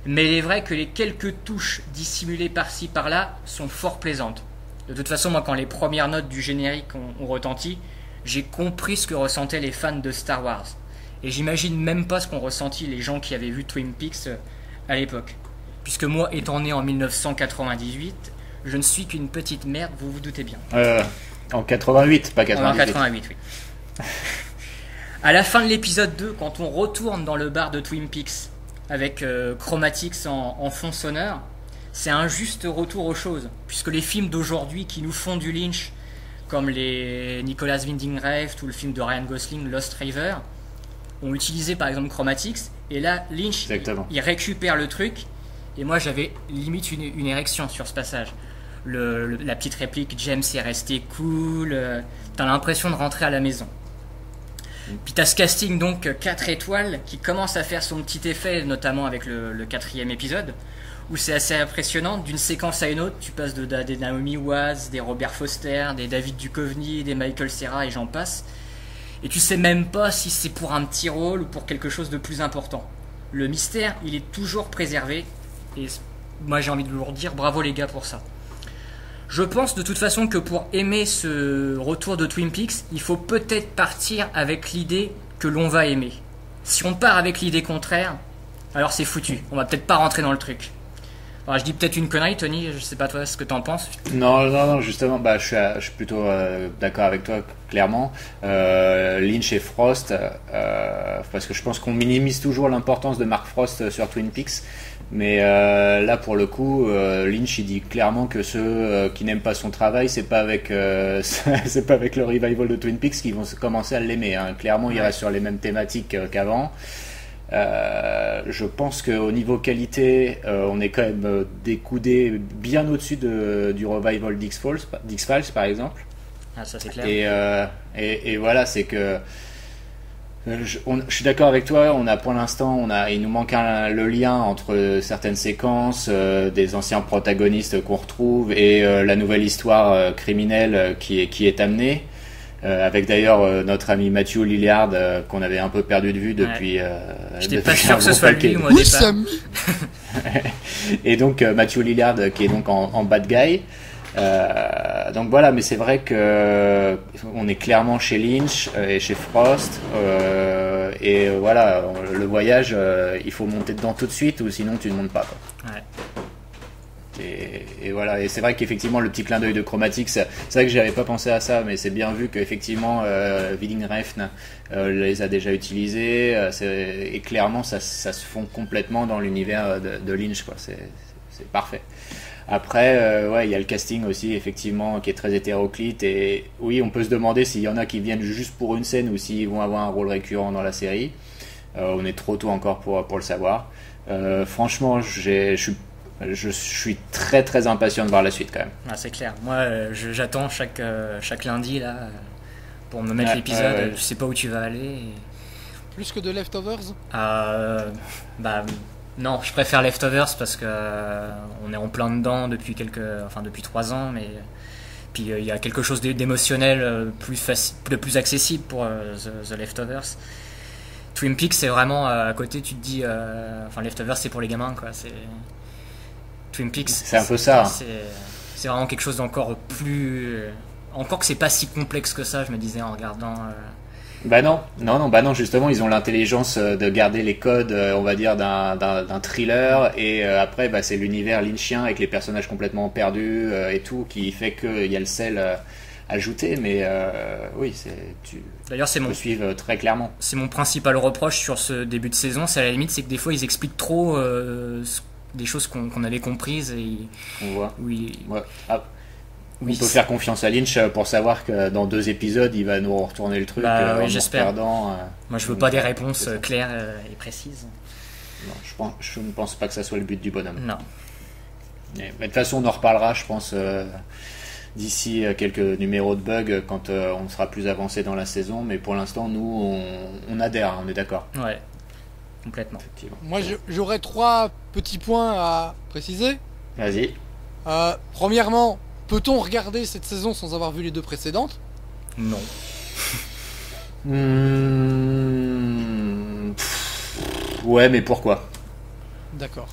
mais il est vrai que les quelques touches dissimulées par-ci par-là sont fort plaisantes. De toute façon, moi quand les premières notes du générique ont retenti, j'ai compris ce que ressentaient les fans de Star Wars. Et j'imagine même pas ce qu'ont ressenti les gens qui avaient vu Twin Peaks à l'époque. Puisque moi, étant né en 1998, je ne suis qu'une petite merde, vous vous doutez bien. En 88, pas 98. En 88, oui. À la fin de l'épisode 2, quand on retourne dans le bar de Twin Peaks, avec Chromatics en fond sonore, c'est un juste retour aux choses. Puisque les films d'aujourd'hui qui nous font du Lynch, comme les Nicolas Winding Refn ou le film de Ryan Gosling, Lost River, ont utilisé par exemple Chromatics, et là, Lynch, il récupère le truc, et moi j'avais limite une érection sur ce passage. La petite réplique James est resté cool, t'as l'impression de rentrer à la maison. Puis t'as ce casting donc 4 étoiles qui commence à faire son petit effet, notamment avec le 4e épisode, où c'est assez impressionnant. D'une séquence à une autre, tu passes des Naomi Watts, des Robert Foster, des David Duchovny, des Michael Cera et j'en passe. Et tu sais même pas si c'est pour un petit rôle ou pour quelque chose de plus important. Le mystère, il est toujours préservé, et moi j'ai envie de vous redire bravo les gars pour ça. Je pense de toute façon que pour aimer ce retour de Twin Peaks, il faut peut-être partir avec l'idée que l'on va aimer. Si on part avec l'idée contraire, alors c'est foutu, on va peut-être pas rentrer dans le truc. Alors, je dis peut-être une connerie, Tony, je sais pas toi ce que t'en penses. Non, justement, je suis plutôt d'accord avec toi, clairement. Lynch et Frost, parce que je pense qu'on minimise toujours l'importance de Mark Frost sur Twin Peaks, mais là, pour le coup, Lynch, il dit clairement que ceux qui n'aiment pas son travail, c'est pas avec c'est pas avec le revival de Twin Peaks qu'ils vont commencer à l'aimer, hein. Clairement, il reste sur les mêmes thématiques qu'avant. Je pense qu'au niveau qualité, on est quand même découdé bien au-dessus du revival d'X-Files par exemple. Ah, ça c'est clair. Et voilà, c'est que je suis d'accord avec toi. Pour l'instant, il nous manque le lien entre certaines séquences des anciens protagonistes qu'on retrouve et la nouvelle histoire criminelle qui est amenée. Avec d'ailleurs notre ami Matthew Lillard qu'on avait un peu perdu de vue depuis. J'étais pas sûr que ce soit lui, moi, au départ. Et donc Matthew Lillard qui est donc en bad guy. Donc voilà, mais c'est vrai que on est clairement chez Lynch et chez Frost. Et voilà, le voyage, il faut monter dedans tout de suite ou sinon tu ne montes pas, quoi. Ouais. Et voilà, et c'est vrai qu'effectivement le petit clin d'œil de Chromatics, c'est vrai que j'avais pas pensé à ça, mais c'est bien vu qu'effectivement Winding Refn les a déjà utilisés, et clairement ça se fond complètement dans l'univers de Lynch, quoi. C'est parfait. Après, ouais, il y a le casting aussi, effectivement, qui est très hétéroclite, et oui, on peut se demander s'il y en a qui viennent juste pour une scène ou s'ils vont avoir un rôle récurrent dans la série. On est trop tôt encore pour le savoir. Franchement, je suis très très impatient de voir la suite quand même. Ah, c'est clair. Moi, j'attends chaque lundi là pour me mettre l'épisode. Je sais pas où tu vas aller. Plus que de Leftovers. Non, je préfère Leftovers parce que on est en plein dedans depuis 3 ans, mais puis il y a quelque chose d'émotionnel de plus accessible pour The Leftovers. Twin Peaks, c'est vraiment à côté. Tu te dis, Leftovers, c'est pour les gamins, quoi. Twin Peaks, c'est un peu ça. C'est vraiment quelque chose d'encore plus. Encore que c'est pas si complexe que ça, je me disais en regardant. Bah non, justement, ils ont l'intelligence de garder les codes, on va dire, d'un thriller, et après, c'est l'univers lynchien avec les personnages complètement perdus et tout, qui fait qu'il y a le sel ajouté, mais oui, D'ailleurs, peux suivre très clairement. C'est mon principal reproche sur ce début de saison, c'est à la limite, c'est que des fois, ils expliquent trop des choses qu'on avait comprises et on voit. Oui. Ouais. On peut faire confiance à Lynch pour savoir que dans 2 épisodes il va nous retourner le truc oui, j'espère. Moi je veux pas des réponses claires et précises. Non, je ne pense pas que ça soit le but du bonhomme. Non. Mais de toute façon on en reparlera, je pense, d'ici quelques numéros de bugs quand on sera plus avancé dans la saison, mais pour l'instant nous on adhère, on est d'accord. Ouais. Complètement. Moi, j'aurais 3 petits points à préciser. Vas-y. Premièrement, peut-on regarder cette saison sans avoir vu les 2 précédentes ? Non. Ouais, mais pourquoi ? D'accord.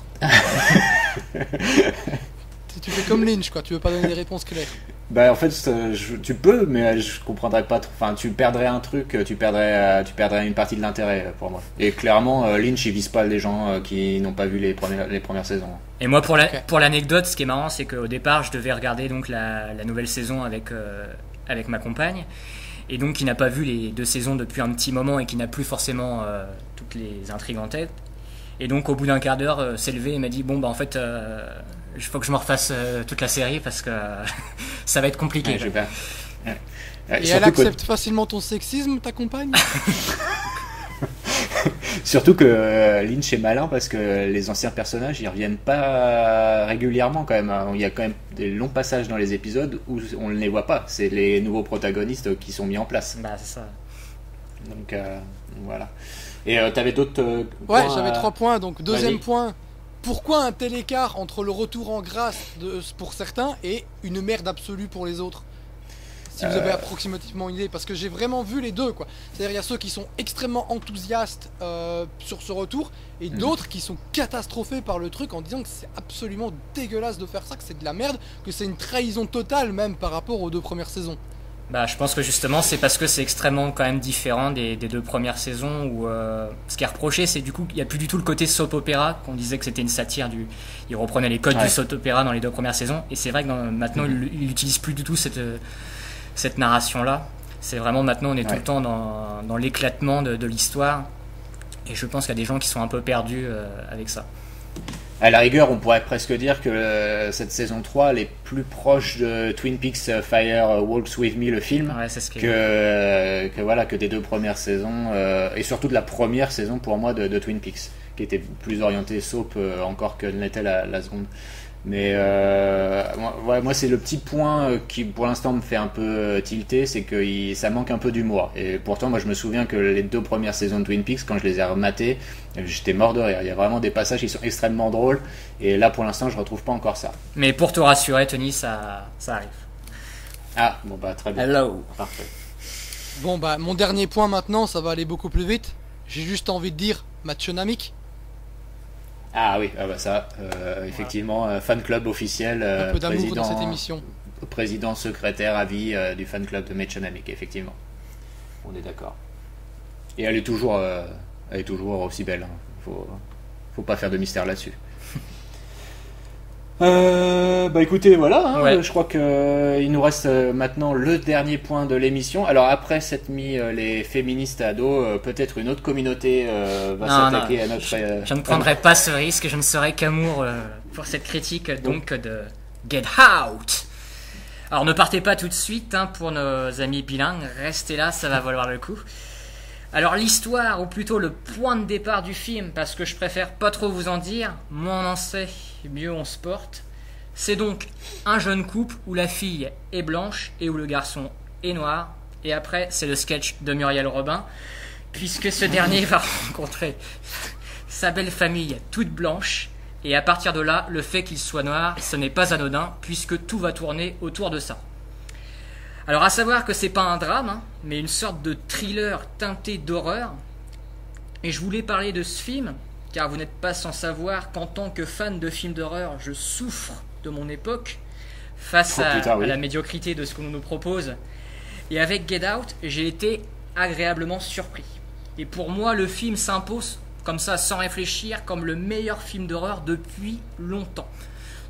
Tu fais comme Lynch, quoi. Tu veux pas donner des réponses claires. En fait, tu peux, mais je comprendrais pas trop. Enfin, tu perdrais un truc, tu perdrais une partie de l'intérêt pour moi. Et clairement, Lynch, il vise pas les gens qui n'ont pas vu les premières saisons. Et moi, pour l'anecdote, ce qui est marrant, c'est qu'au départ, je devais regarder donc la nouvelle saison avec ma compagne, et donc qui n'a pas vu les 2 saisons depuis un petit moment et qui n'a plus forcément toutes les intrigues en tête. Et donc, au bout d'un quart d'heure, s'est levé et m'a dit en fait. Il faut que je me refasse toute la série parce que ça va être compliqué. Et elle accepte facilement ton sexisme, ta compagne ? Surtout que Lynch est malin parce que les anciens personnages ils reviennent pas régulièrement quand même. Il y a quand même des longs passages dans les épisodes où on ne les voit pas. C'est les nouveaux protagonistes qui sont mis en place. C'est ça. Donc voilà. Et t'avais d'autres points, j'avais 3 points. Donc deuxième point. Pourquoi un tel écart entre le retour en grâce pour certains et une merde absolue pour les autres ? Si vous avez approximativement une idée, parce que j'ai vraiment vu les 2, quoi. C'est-à-dire il y a ceux qui sont extrêmement enthousiastes sur ce retour et d'autres qui sont catastrophés par le truc en disant que c'est absolument dégueulasse de faire ça, que c'est de la merde, que c'est une trahison totale même par rapport aux 2 premières saisons. Bah, je pense que justement, c'est parce que c'est extrêmement quand même différent des 2 premières saisons où ce qui est reproché, c'est du coup qu'il n'y a plus du tout le côté soap opéra, qu'on disait que c'était une satire il reprenait les codes du soap opéra dans les 2 premières saisons, et c'est vrai que maintenant il n'utilise plus du tout cette narration-là. C'est vraiment maintenant on est tout le temps dans l'éclatement de l'histoire, et je pense qu'il y a des gens qui sont un peu perdus avec ça. À la rigueur, on pourrait presque dire que cette saison 3 elle est plus proche de Twin Peaks Fire Walks With Me, le film, que des 2 premières saisons, et surtout de la première saison pour moi de Twin Peaks, qui était plus orientée soap encore que n'était la seconde. Mais moi c'est le petit point qui pour l'instant me fait un peu tilter, c'est que ça manque un peu d'humour. Et pourtant moi je me souviens que les 2 premières saisons de Twin Peaks, quand je les ai rematées, j'étais mort de rire. Il y a vraiment des passages qui sont extrêmement drôles, et là pour l'instant je retrouve pas encore ça. Mais pour te rassurer Tony, ça arrive. Ah bon bah très bien. Hello. Parfait. Bon bah mon dernier point maintenant, ça va aller beaucoup plus vite. J'ai juste envie de dire Matchonamic. Ah oui, ça, effectivement, fan club officiel, un peu d'amour dans cette émission. Président secrétaire à vie du fan club de Matchonamic, effectivement. On est d'accord. Et elle est toujours aussi belle. Hein. Faut pas faire de mystère là-dessus. Écoutez, voilà, hein, je crois qu'il nous reste maintenant le dernier point de l'émission. Alors après s'être mis les féministes à dos, peut-être une autre communauté va s'attaquer à notre... Je ne prendrai pas ce risque, je ne serai qu'amour pour cette critique donc de Get Out. Alors ne partez pas tout de suite pour nos amis bilingues, restez là, ça va valoir le coup. Alors l'histoire, ou plutôt le point de départ du film, parce que je préfère pas trop vous en dire, moins on en sait, mieux on se porte. C'est donc un jeune couple où la fille est blanche et où le garçon est noir. Et après, c'est le sketch de Muriel Robin, puisque ce dernier va rencontrer sa belle famille toute blanche. Et à partir de là, le fait qu'il soit noir, ce n'est pas anodin, puisque tout va tourner autour de ça. Alors à savoir que c'est pas un drame, mais une sorte de thriller teinté d'horreur. Et je voulais parler de ce film, car vous n'êtes pas sans savoir qu'en tant que fan de films d'horreur, je souffre de mon époque face à la médiocrité de ce qu'on nous propose. Et avec Get Out, j'ai été agréablement surpris. Et pour moi, le film s'impose comme ça, sans réfléchir, comme le meilleur film d'horreur depuis longtemps.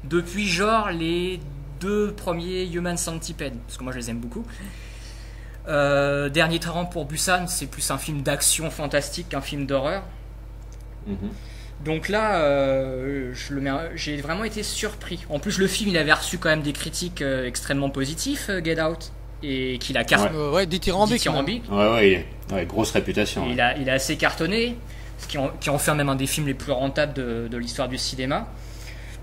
Depuis genre les 2 premiers Human Centipede, parce que moi je les aime beaucoup. Dernier Train pour Busan, c'est plus un film d'action fantastique qu'un film d'horreur. Donc là, j'ai vraiment été surpris. En plus, le film, il avait reçu quand même des critiques extrêmement positives, Get Out, et qu'il a cartonné. dithyrambique. Ouais, grosse réputation. Il a assez cartonné, ce qui en fait même un des films les plus rentables de l'histoire du cinéma.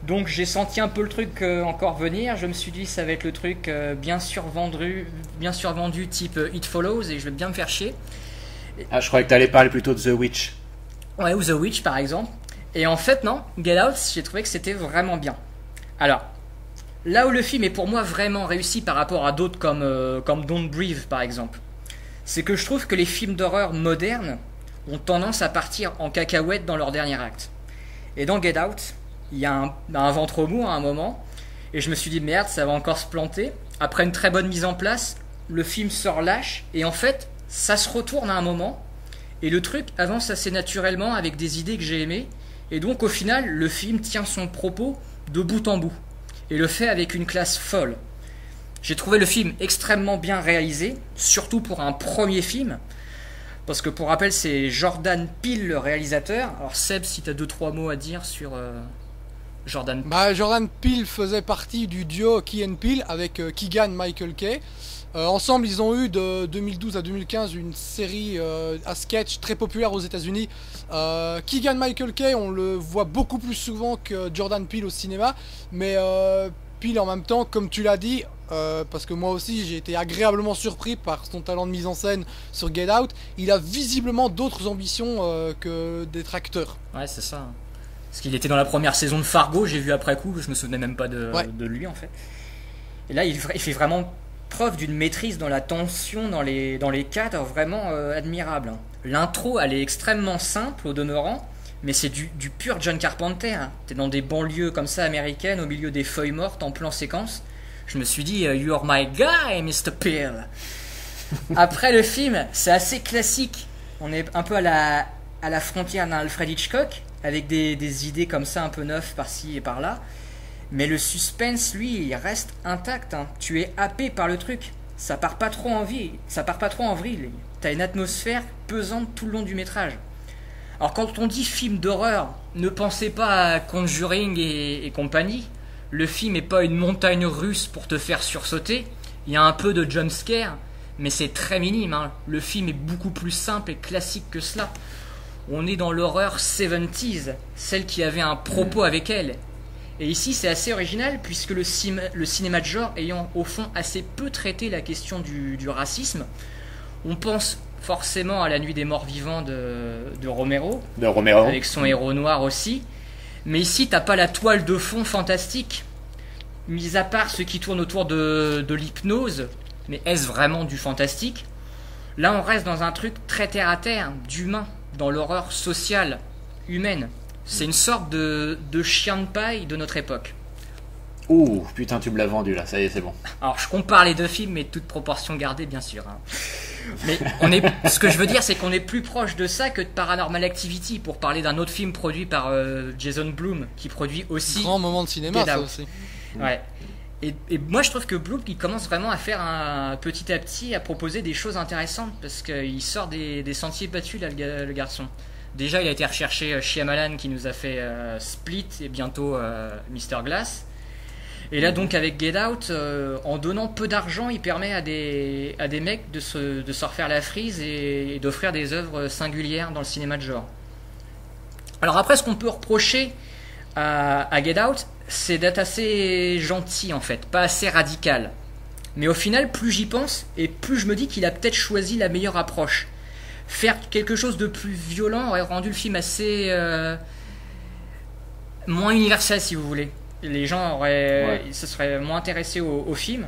Donc j'ai senti un peu le truc encore venir. Je me suis dit ça va être le truc bien survendu type It Follows, et je vais bien me faire chier. Ah, je croyais que tu allais parler plutôt de The Witch. Ouais, ou The Witch par exemple. Et en fait non, Get Out, j'ai trouvé que c'était vraiment bien. Alors, là où le film est pour moi vraiment réussi par rapport à d'autres comme Don't Breathe par exemple, c'est que je trouve que les films d'horreur modernes ont tendance à partir en cacahuète dans leur dernier acte. Et dans Get Out, il y a un ventre mou à un moment, et je me suis dit merde, ça va encore se planter. Après une très bonne mise en place, le film se relâche, et en fait ça se retourne à un moment, et le truc avance assez naturellement avec des idées que j'ai aimées, et donc au final le film tient son propos de bout en bout, et le fait avec une classe folle. J'ai trouvé le film extrêmement bien réalisé, surtout pour un premier film, parce que pour rappel c'est Jordan Peele le réalisateur. Alors Seb, si tu as 2-3 mots à dire sur Jordan Peele. Jordan Peele faisait partie du duo Key & Peele avec Keegan Michael Kay. Ensemble, ils ont eu de 2012 à 2015 une série à sketch très populaire aux États-Unis. Keegan Michael Kay, on le voit beaucoup plus souvent que Jordan Peele au cinéma, mais Peele en même temps, comme tu l'as dit, parce que moi aussi j'ai été agréablement surpris par son talent de mise en scène sur Get Out. Il a visiblement d'autres ambitions que d'être acteur. Ouais, c'est ça. Parce qu'il était dans la première saison de Fargo, j'ai vu après coup, je me souvenais même pas de lui en fait. Et là il fait vraiment preuve d'une maîtrise dans la tension, dans les cadres vraiment admirable. L'intro elle est extrêmement simple au demeurant, mais c'est du pur John Carpenter. T'es dans des banlieues comme ça américaines, au milieu des feuilles mortes en plan séquence. Je me suis dit, you're my guy, Mr. Peel. Après le film, c'est assez classique. On est un peu à la frontière d'un Alfred Hitchcock, avec des idées comme ça un peu neuves par-ci et par-là. Mais le suspense, lui, il reste intact. Hein. Tu es happé par le truc. Ça part pas trop en vrille. T'as une atmosphère pesante tout le long du métrage. Alors quand on dit film d'horreur, ne pensez pas à Conjuring et compagnie. Le film n'est pas une montagne russe pour te faire sursauter. Il y a un peu de jumpscare, mais c'est très minime. Hein. Le film est beaucoup plus simple et classique que cela. On est dans l'horreur 70s, celle qui avait un propos avec elle. Et ici, c'est assez original, puisque le cinéma de genre ayant au fond assez peu traité la question du racisme, on pense forcément à La Nuit des Morts Vivants de Romero, avec son héros noir aussi. Mais ici, t'as pas la toile de fond fantastique, mis à part ce qui tourne autour de l'hypnose. Mais est-ce vraiment du fantastique? Là, on reste dans un truc très terre-à-terre, d'humain, dans l'horreur sociale, humaine. C'est une sorte de chien de paille de notre époque. Ouh, putain, tu me l'as vendu là, ça y est, c'est bon. Alors, je compare les deux films, mais toute proportion gardée, bien sûr. Hein. Mais ce que je veux dire, c'est qu'on est plus proche de ça que de Paranormal Activity, pour parler d'un autre film produit par Jason Blum, qui produit aussi... Grand moment de cinéma, ça aussi. Ouais. Et moi, je trouve que Blum, il commence vraiment à faire petit à petit, à proposer des choses intéressantes, parce qu'il sort des sentiers battus, là, le garçon. Déjà, il a été recherché Shyamalan, qui nous a fait Split, et bientôt Mr. Glass. Et là, donc, avec Get Out, en donnant peu d'argent, il permet à des mecs de se refaire la frise et d'offrir des œuvres singulières dans le cinéma de genre. Alors après, ce qu'on peut reprocher à Get Out, c'est d'être assez gentil, en fait, pas assez radical. Mais au final, plus j'y pense, et plus je me dis qu'il a peut-être choisi la meilleure approche. Faire quelque chose de plus violent aurait rendu le film assez... moins universel, si vous voulez. Les gens se seraient moins intéressés au film.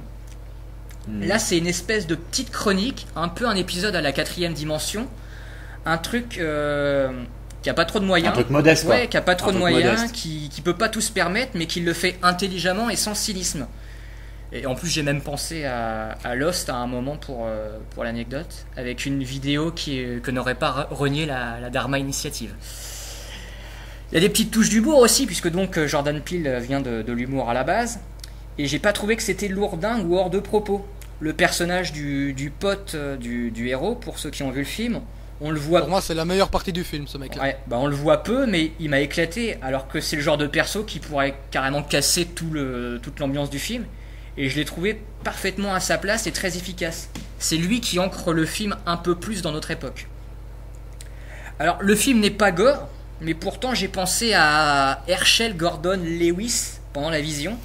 Là, c'est une espèce de petite chronique, un peu un épisode à la 4e dimension, un truc qui a pas trop de moyens, un truc modeste, ouais, qui a pas trop de moyens, qui peut pas tout se permettre, mais qui le fait intelligemment et sans cynisme. Et en plus, j'ai même pensé à Lost à un moment pour l'anecdote, avec une vidéo que n'aurait pas renié la Dharma Initiative. Il y a des petites touches d'humour aussi, puisque donc Jordan Peele vient de l'humour à la base, et j'ai pas trouvé que c'était lourdin ou hors de propos. Le personnage du pote du héros, pour ceux qui ont vu le film, on le voit... Pour moi, c'est la meilleure partie du film, ce mec-là. Ouais, on le voit peu, mais il m'a éclaté, alors que c'est le genre de perso qui pourrait carrément casser toute l'ambiance du film, et je l'ai trouvé parfaitement à sa place et très efficace. C'est lui qui ancre le film un peu plus dans notre époque. Alors, le film n'est pas gore, mais pourtant j'ai pensé à Herschel Gordon Lewis pendant la vision.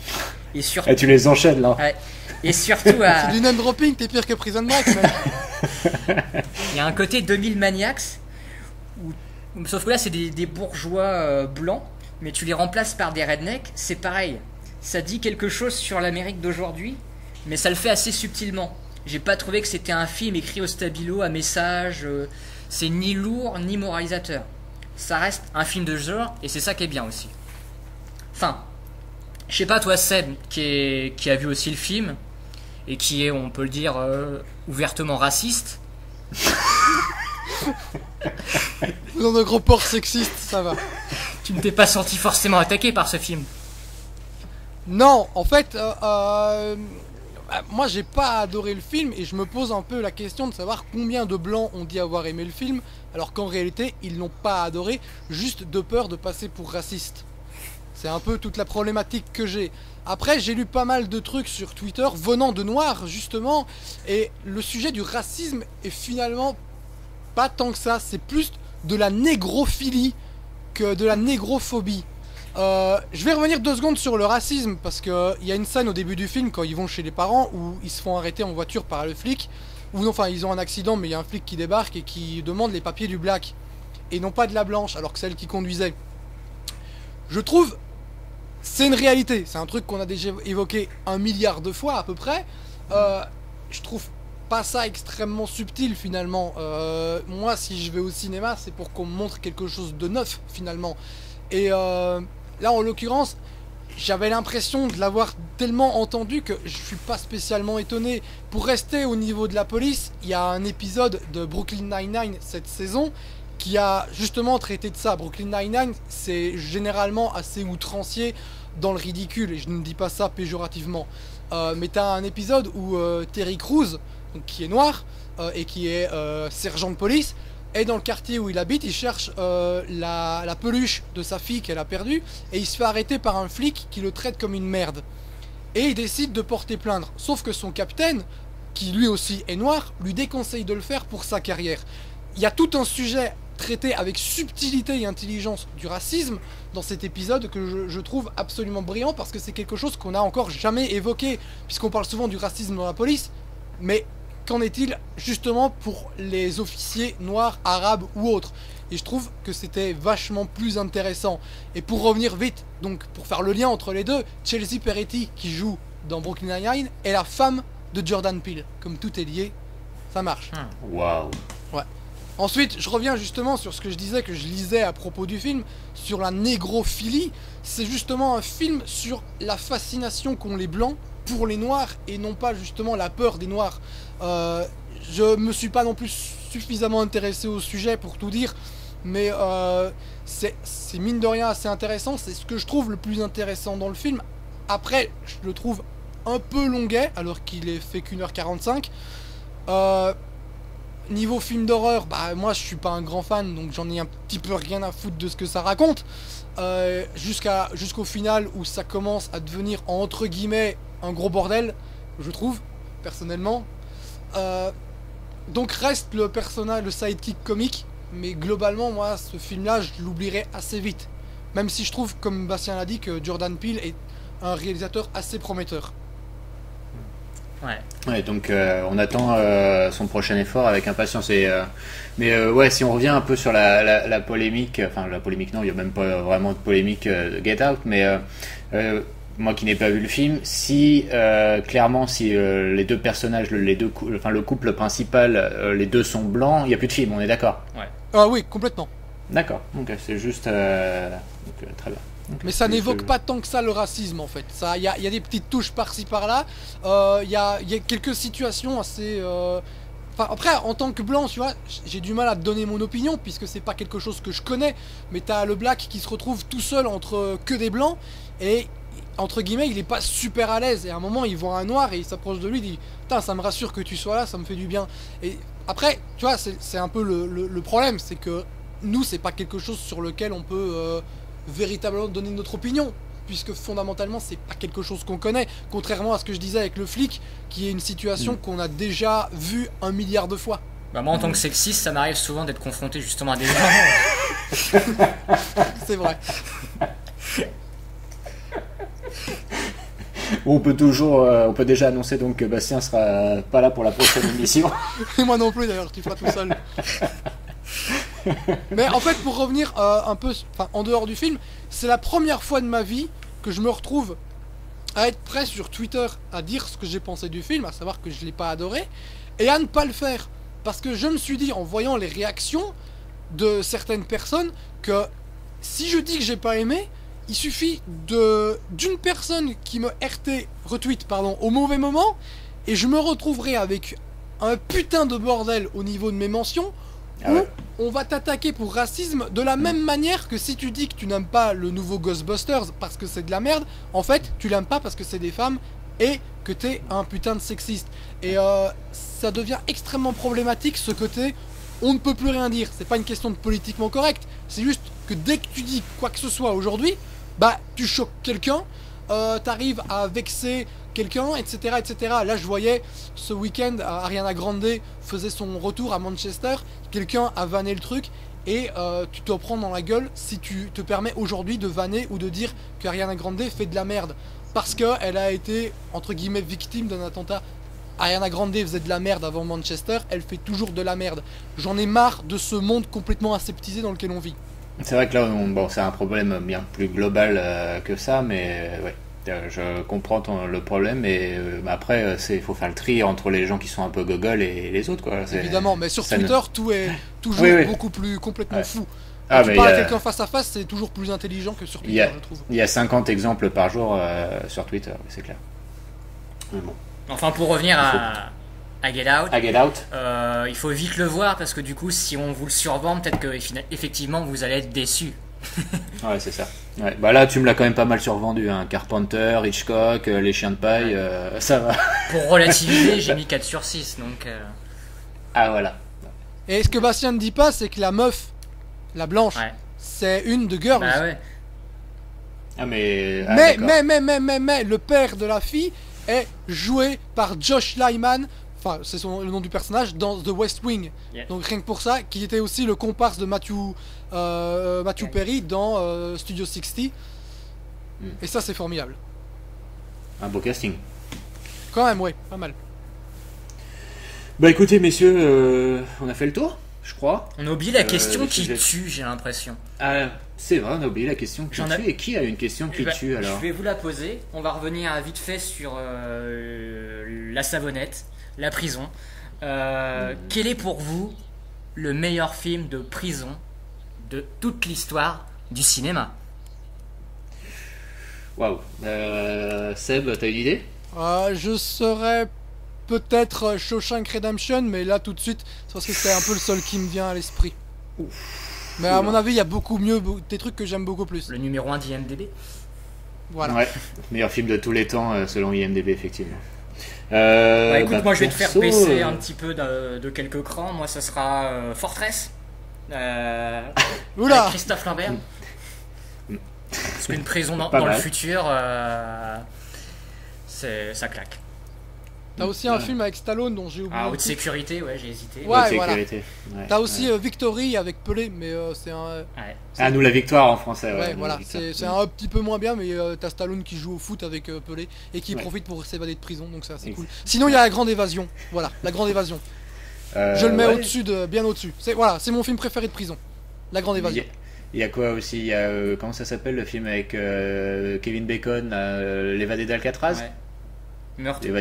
Et surtout... tu les enchaînes là. Ouais, et surtout à... C'est du name dropping, t'es pire que Prison Break, mec. Il y a un côté 2000 Maniacs, sauf que là c'est des bourgeois blancs, mais tu les remplaces par des rednecks, c'est pareil. Ça dit quelque chose sur l'Amérique d'aujourd'hui, mais ça le fait assez subtilement. J'ai pas trouvé que c'était un film écrit au stabilo, à message, c'est ni lourd ni moralisateur. Ça reste un film de genre, et c'est ça qui est bien aussi. Enfin, je sais pas toi Seb, qui a vu aussi le film, et qui est, on peut le dire, ouvertement raciste. Dans de gros porcs sexistes, ça va. Tu ne t'es pas senti forcément attaqué par ce film? Non, en fait, moi j'ai pas adoré le film, et je me pose un peu la question de savoir combien de blancs ont dit avoir aimé le film, alors qu'en réalité ils l'ont pas adoré, juste de peur de passer pour raciste. C'est un peu toute la problématique que j'ai. Après, j'ai lu pas mal de trucs sur Twitter venant de noirs justement, et le sujet du racisme est finalement pas tant que ça, c'est plus de la négrophilie que de la négrophobie. Je vais revenir 2 secondes sur le racisme, parce qu'il y a une scène au début du film quand ils vont chez les parents où ils se font arrêter en voiture par le flic, ou non, enfin ils ont un accident mais il y a un flic qui débarque et qui demande les papiers du black et non pas de la blanche, alors que c'est elle qui conduisait. Je trouve c'est une réalité, c'est un truc qu'on a déjà évoqué 1 milliard de fois à peu près. Je trouve pas ça extrêmement subtil finalement. Moi si je vais au cinéma c'est pour qu'on me montre quelque chose de neuf finalement. Et là en l'occurrence j'avais l'impression de l'avoir tellement entendu que je suis pas spécialement étonné. Pour rester au niveau de la police, il y a un épisode de Brooklyn Nine-Nine cette saison qui a justement traité de ça. Brooklyn Nine-Nine, c'est généralement assez outrancier dans le ridicule, et je ne dis pas ça péjorativement. Mais t'as un épisode où Terry Crews, donc, qui est noir, et qui est sergent de police, et dans le quartier où il habite, il cherche la peluche de sa fille qu'elle a perdue, et il se fait arrêter par un flic qui le traite comme une merde. Et il décide de porter plainte. Sauf que son capitaine, qui lui aussi est noir, lui déconseille de le faire pour sa carrière. Il y a tout un sujet traité avec subtilité et intelligence du racisme dans cet épisode que je trouve absolument brillant, parce que c'est quelque chose qu'on n'a encore jamais évoqué, puisqu'on parle souvent du racisme dans la police, mais qu'en est-il justement pour les officiers noirs, arabes ou autres? Et je trouve que c'était vachement plus intéressant. Et pour revenir vite, donc pour faire le lien entre les deux, Chelsea Peretti, qui joue dans Brooklyn Nine-Nine, est la femme de Jordan Peele. Comme tout est lié, ça marche. Waouh. Ouais. Ensuite, je reviens justement sur ce que je disais, que je lisais à propos du film, sur la négrophilie. C'est justement un film sur la fascination qu'ont les blancs pour les noirs, et non pas justement la peur des noirs. Je me suis pas non plus suffisamment intéressé au sujet pour tout dire, mais c'est mine de rien assez intéressant. C'est ce que je trouve le plus intéressant dans le film. Après, je le trouve un peu longuet, alors qu'il est fait qu'1h45. Niveau film d'horreur, bah moi je suis pas un grand fan, donc j'en ai un petit peu rien à foutre de ce que ça raconte. Jusqu'au final où ça commence à devenir entre guillemets un gros bordel, je trouve, personnellement. Donc reste le personnage, le sidekick comique, mais globalement moi ce film là je l'oublierai assez vite. Même si je trouve, comme Bastien l'a dit, que Jordan Peele est un réalisateur assez prometteur. Ouais, donc on attend son prochain effort avec impatience. Mais ouais, si on revient un peu sur la polémique, enfin la polémique non, il n'y a même pas vraiment de polémique de Get Out, mais moi qui n'ai pas vu le film, si clairement si les deux personnages, le couple principal, les deux sont blancs, il n'y a plus de film, on est d'accord? Ouais. Ah oui, complètement. D'accord, donc c'est juste très bien. Okay. Mais ça n'évoque pas tant que ça le racisme en fait. Il y a des petites touches par-ci par-là. Il y a quelques situations assez... Enfin, après, en tant que blanc, tu vois, j'ai du mal à te donner mon opinion puisque c'est pas quelque chose que je connais. Mais t'as le black qui se retrouve tout seul entre que des blancs et entre guillemets, il est pas super à l'aise. Et à un moment, il voit un noir et il s'approche de lui, il dit putain, ça me rassure que tu sois là, ça me fait du bien. Et après, tu vois, c'est un peu le problème, c'est que nous, c'est pas quelque chose sur lequel on peut véritablement donner notre opinion, puisque fondamentalement c'est pas quelque chose qu'on connaît, contrairement à ce que je disais avec le flic, qui est une situation qu'on a déjà vue 1 milliard de fois. Bah moi en tant que sexiste, ça m'arrive souvent d'être confronté justement à des gens. C'est vrai. On peut déjà annoncer donc que Bastien sera pas là pour la prochaine émission. Et moi non plus d'ailleurs, tu feras tout seul. Mais en fait, pour revenir un peu en dehors du film, c'est la première fois de ma vie que je me retrouve à être prêt sur Twitter à dire ce que j'ai pensé du film, à savoir que je l'ai pas adoré, et à ne pas le faire. Parce que je me suis dit, en voyant les réactions de certaines personnes, que si je dis que j'ai pas aimé, il suffit d'une personne qui me retweet au mauvais moment, et je me retrouverai avec un putain de bordel au niveau de mes mentions, où on va t'attaquer pour racisme de la même manière que si tu dis que tu n'aimes pas le nouveau Ghostbusters parce que c'est de la merde, en fait tu l'aimes pas parce que c'est des femmes et que t'es un putain de sexiste. Et ça devient extrêmement problématique ce côté on ne peut plus rien dire. C'est pas une question de politiquement correct, c'est juste que dès que tu dis quoi que ce soit aujourd'hui, bah tu choques quelqu'un, t'arrives à vexer quelqu'un, etc., etc. Là, je voyais ce week-end, Ariana Grande faisait son retour à Manchester. Quelqu'un a vanné le truc et tu te prends dans la gueule si tu te permets aujourd'hui de vanner ou de dire qu'Ariana Grande fait de la merde parce qu'elle a été entre guillemets victime d'un attentat. Ariana Grande faisait de la merde avant Manchester, elle fait toujours de la merde. J'en ai marre de ce monde complètement aseptisé dans lequel on vit. C'est vrai que là, c'est un problème bien plus global que ça, mais ouais. Je comprends le problème, mais après, il faut faire le tri entre les gens qui sont un peu gogol et les autres, quoi. Évidemment, mais sur ça Twitter, tout est toujours beaucoup plus complètement fou. Quand tu parles à quelqu'un face à face, c'est toujours plus intelligent que sur Twitter, je trouve. Il y a 50 exemples par jour sur Twitter, c'est clair. Mais bon. Enfin, pour revenir à Get Out, il faut vite le voir parce que du coup, si on vous le survend, peut-être que effectivement vous allez être déçus. Ouais, c'est ça. Ouais. Bah là, tu me l'as quand même pas mal survendu. Hein. Carpenter, Hitchcock, Les Chiens de Paille, ça va. Pour relativiser, j'ai mis 4 sur 6. Donc, Ah, voilà. Et ce que Bastien ne dit pas, c'est que la meuf, la blanche, c'est une de Girls. Bah ouais. Ah, mais le père de la fille est joué par Josh Lyman. Enfin, c'est le nom du personnage dans The West Wing. Yeah. Donc rien que pour ça, qui était aussi le comparse de Matthew Perry dans Studio 60. Et ça, c'est formidable. Un beau casting. Quand même, ouais, pas mal. Bah écoutez, messieurs, on a fait le tour, je crois. On a oublié la question qui tue, j'ai l'impression. Ah, c'est vrai, on a oublié la question qui tue. Et qui a une question qui tue alors? Je vais vous la poser. On va revenir vite fait sur la savonnette. La prison. Quel est pour vous le meilleur film de prison de toute l'histoire du cinéma? Waouh. Seb, t'as une idée? Je serais peut-être Shawshank Redemption, mais là tout de suite, c'est parce que c'est un peu le seul qui me vient à l'esprit. Mais à mon avis, il y a beaucoup mieux, des trucs que j'aime beaucoup plus. Le numéro 1 d'IMDb. Voilà. Ouais, meilleur film de tous les temps selon IMDb, effectivement. Écoute, moi je vais te faire baisser un petit peu de quelques crans. Moi, ça sera Fortress. Avec Christophe Lambert. Parce qu'une prison dans le futur, ça claque. T'as aussi un film avec Stallone dont j'ai oublié. Haute sécurité, ouais, j'ai hésité. Ouais, voilà. T'as aussi Victory avec Pelé, mais c'est un. Ah, nous la victoire en français. Ouais, voilà. C'est un petit peu moins bien, mais t'as Stallone qui joue au foot avec Pelé et qui profite pour s'évader de prison, donc ça c'est cool. Sinon, il y a La Grande Évasion. Voilà, La Grande Évasion. Je le mets bien au-dessus. C'est mon film préféré de prison. La Grande Évasion. Il y a quoi aussi? Il y a comment ça s'appelle le film avec Kevin Bacon, L'évadé d'Alcatraz? Meurtre à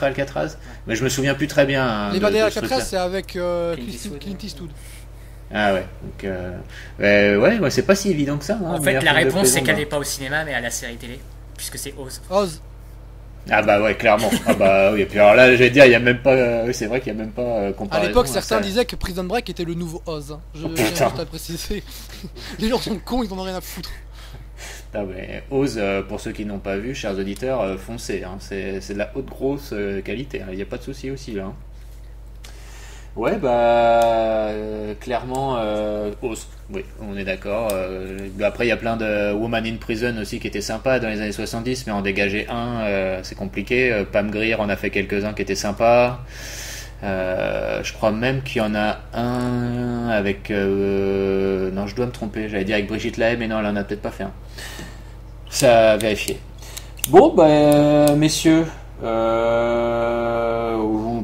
Alcatraz. Mais je me souviens plus très bien. L'évadé d'Alcatraz, c'est avec Clint Eastwood. Ah ouais. Donc, ouais, c'est pas si évident que ça. Hein, en fait, la réponse c'est qu'elle n'est pas au cinéma, mais à la série télé, puisque c'est Oz. Ah bah ouais, clairement. Ah bah oui. Et puis alors là, j'allais dire, il y a même pas. C'est vrai qu'il y a même pas comparaison. À l'époque, certains disaient que Prison Break était le nouveau Oz. Je tiens juste à préciser. Les gens sont cons, ils en ont rien à foutre. Ah ouais, Oz, pour ceux qui n'ont pas vu, chers auditeurs, foncez. Hein. C'est de la haute grosse qualité. Il n'y a pas de souci aussi là. Hein. Ouais, bah clairement Oz. Oui, on est d'accord. Après, il y a plein de Woman in Prison aussi qui étaient sympas dans les années 70, mais en dégager un, c'est compliqué. Pam Grier en a fait quelques-uns qui étaient sympas. Je crois même qu'il y en a un avec non, je dois me tromper, j'allais dire avec Brigitte Lahaie, mais non, elle en a peut-être pas fait un. Ça a vérifié. Bon, bah messieurs, on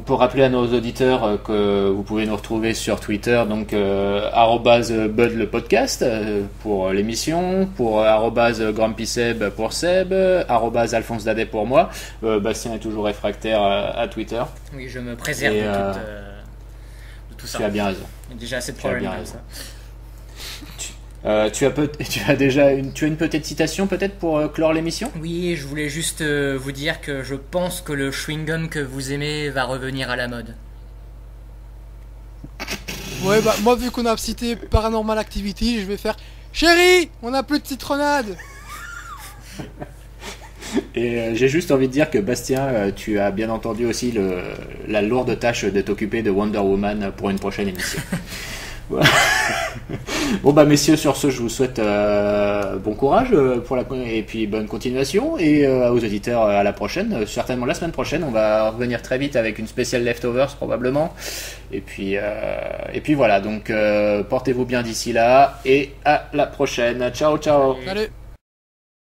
peut rappeler à nos auditeurs que vous pouvez nous retrouver sur Twitter, donc @Bud le podcast pour l'émission, pour @GrumpySeb pour Seb, @Alphonse Dadet pour moi. Bastien est toujours réfractaire à Twitter. Oui, je me préserve de tout ça. Tu as bien raison. Il y a déjà assez de problèmes comme ça. Tu as une petite citation peut-être pour clore l'émission? Oui, je voulais juste vous dire que je pense que le chewing-gum que vous aimez va revenir à la mode. Ouais, bah moi vu qu'on a cité Paranormal Activity, je vais faire chérie, on a plus de citronnade. Et j'ai juste envie de dire que Bastien, tu as bien entendu aussi la lourde tâche de t'occuper de Wonder Woman pour une prochaine émission. Bon bah messieurs, sur ce je vous souhaite bon courage et puis bonne continuation, et aux auditeurs à la prochaine, certainement la semaine prochaine. On va revenir très vite avec une spéciale Leftovers probablement, et puis voilà, donc portez-vous bien d'ici là et à la prochaine. Ciao. Salut.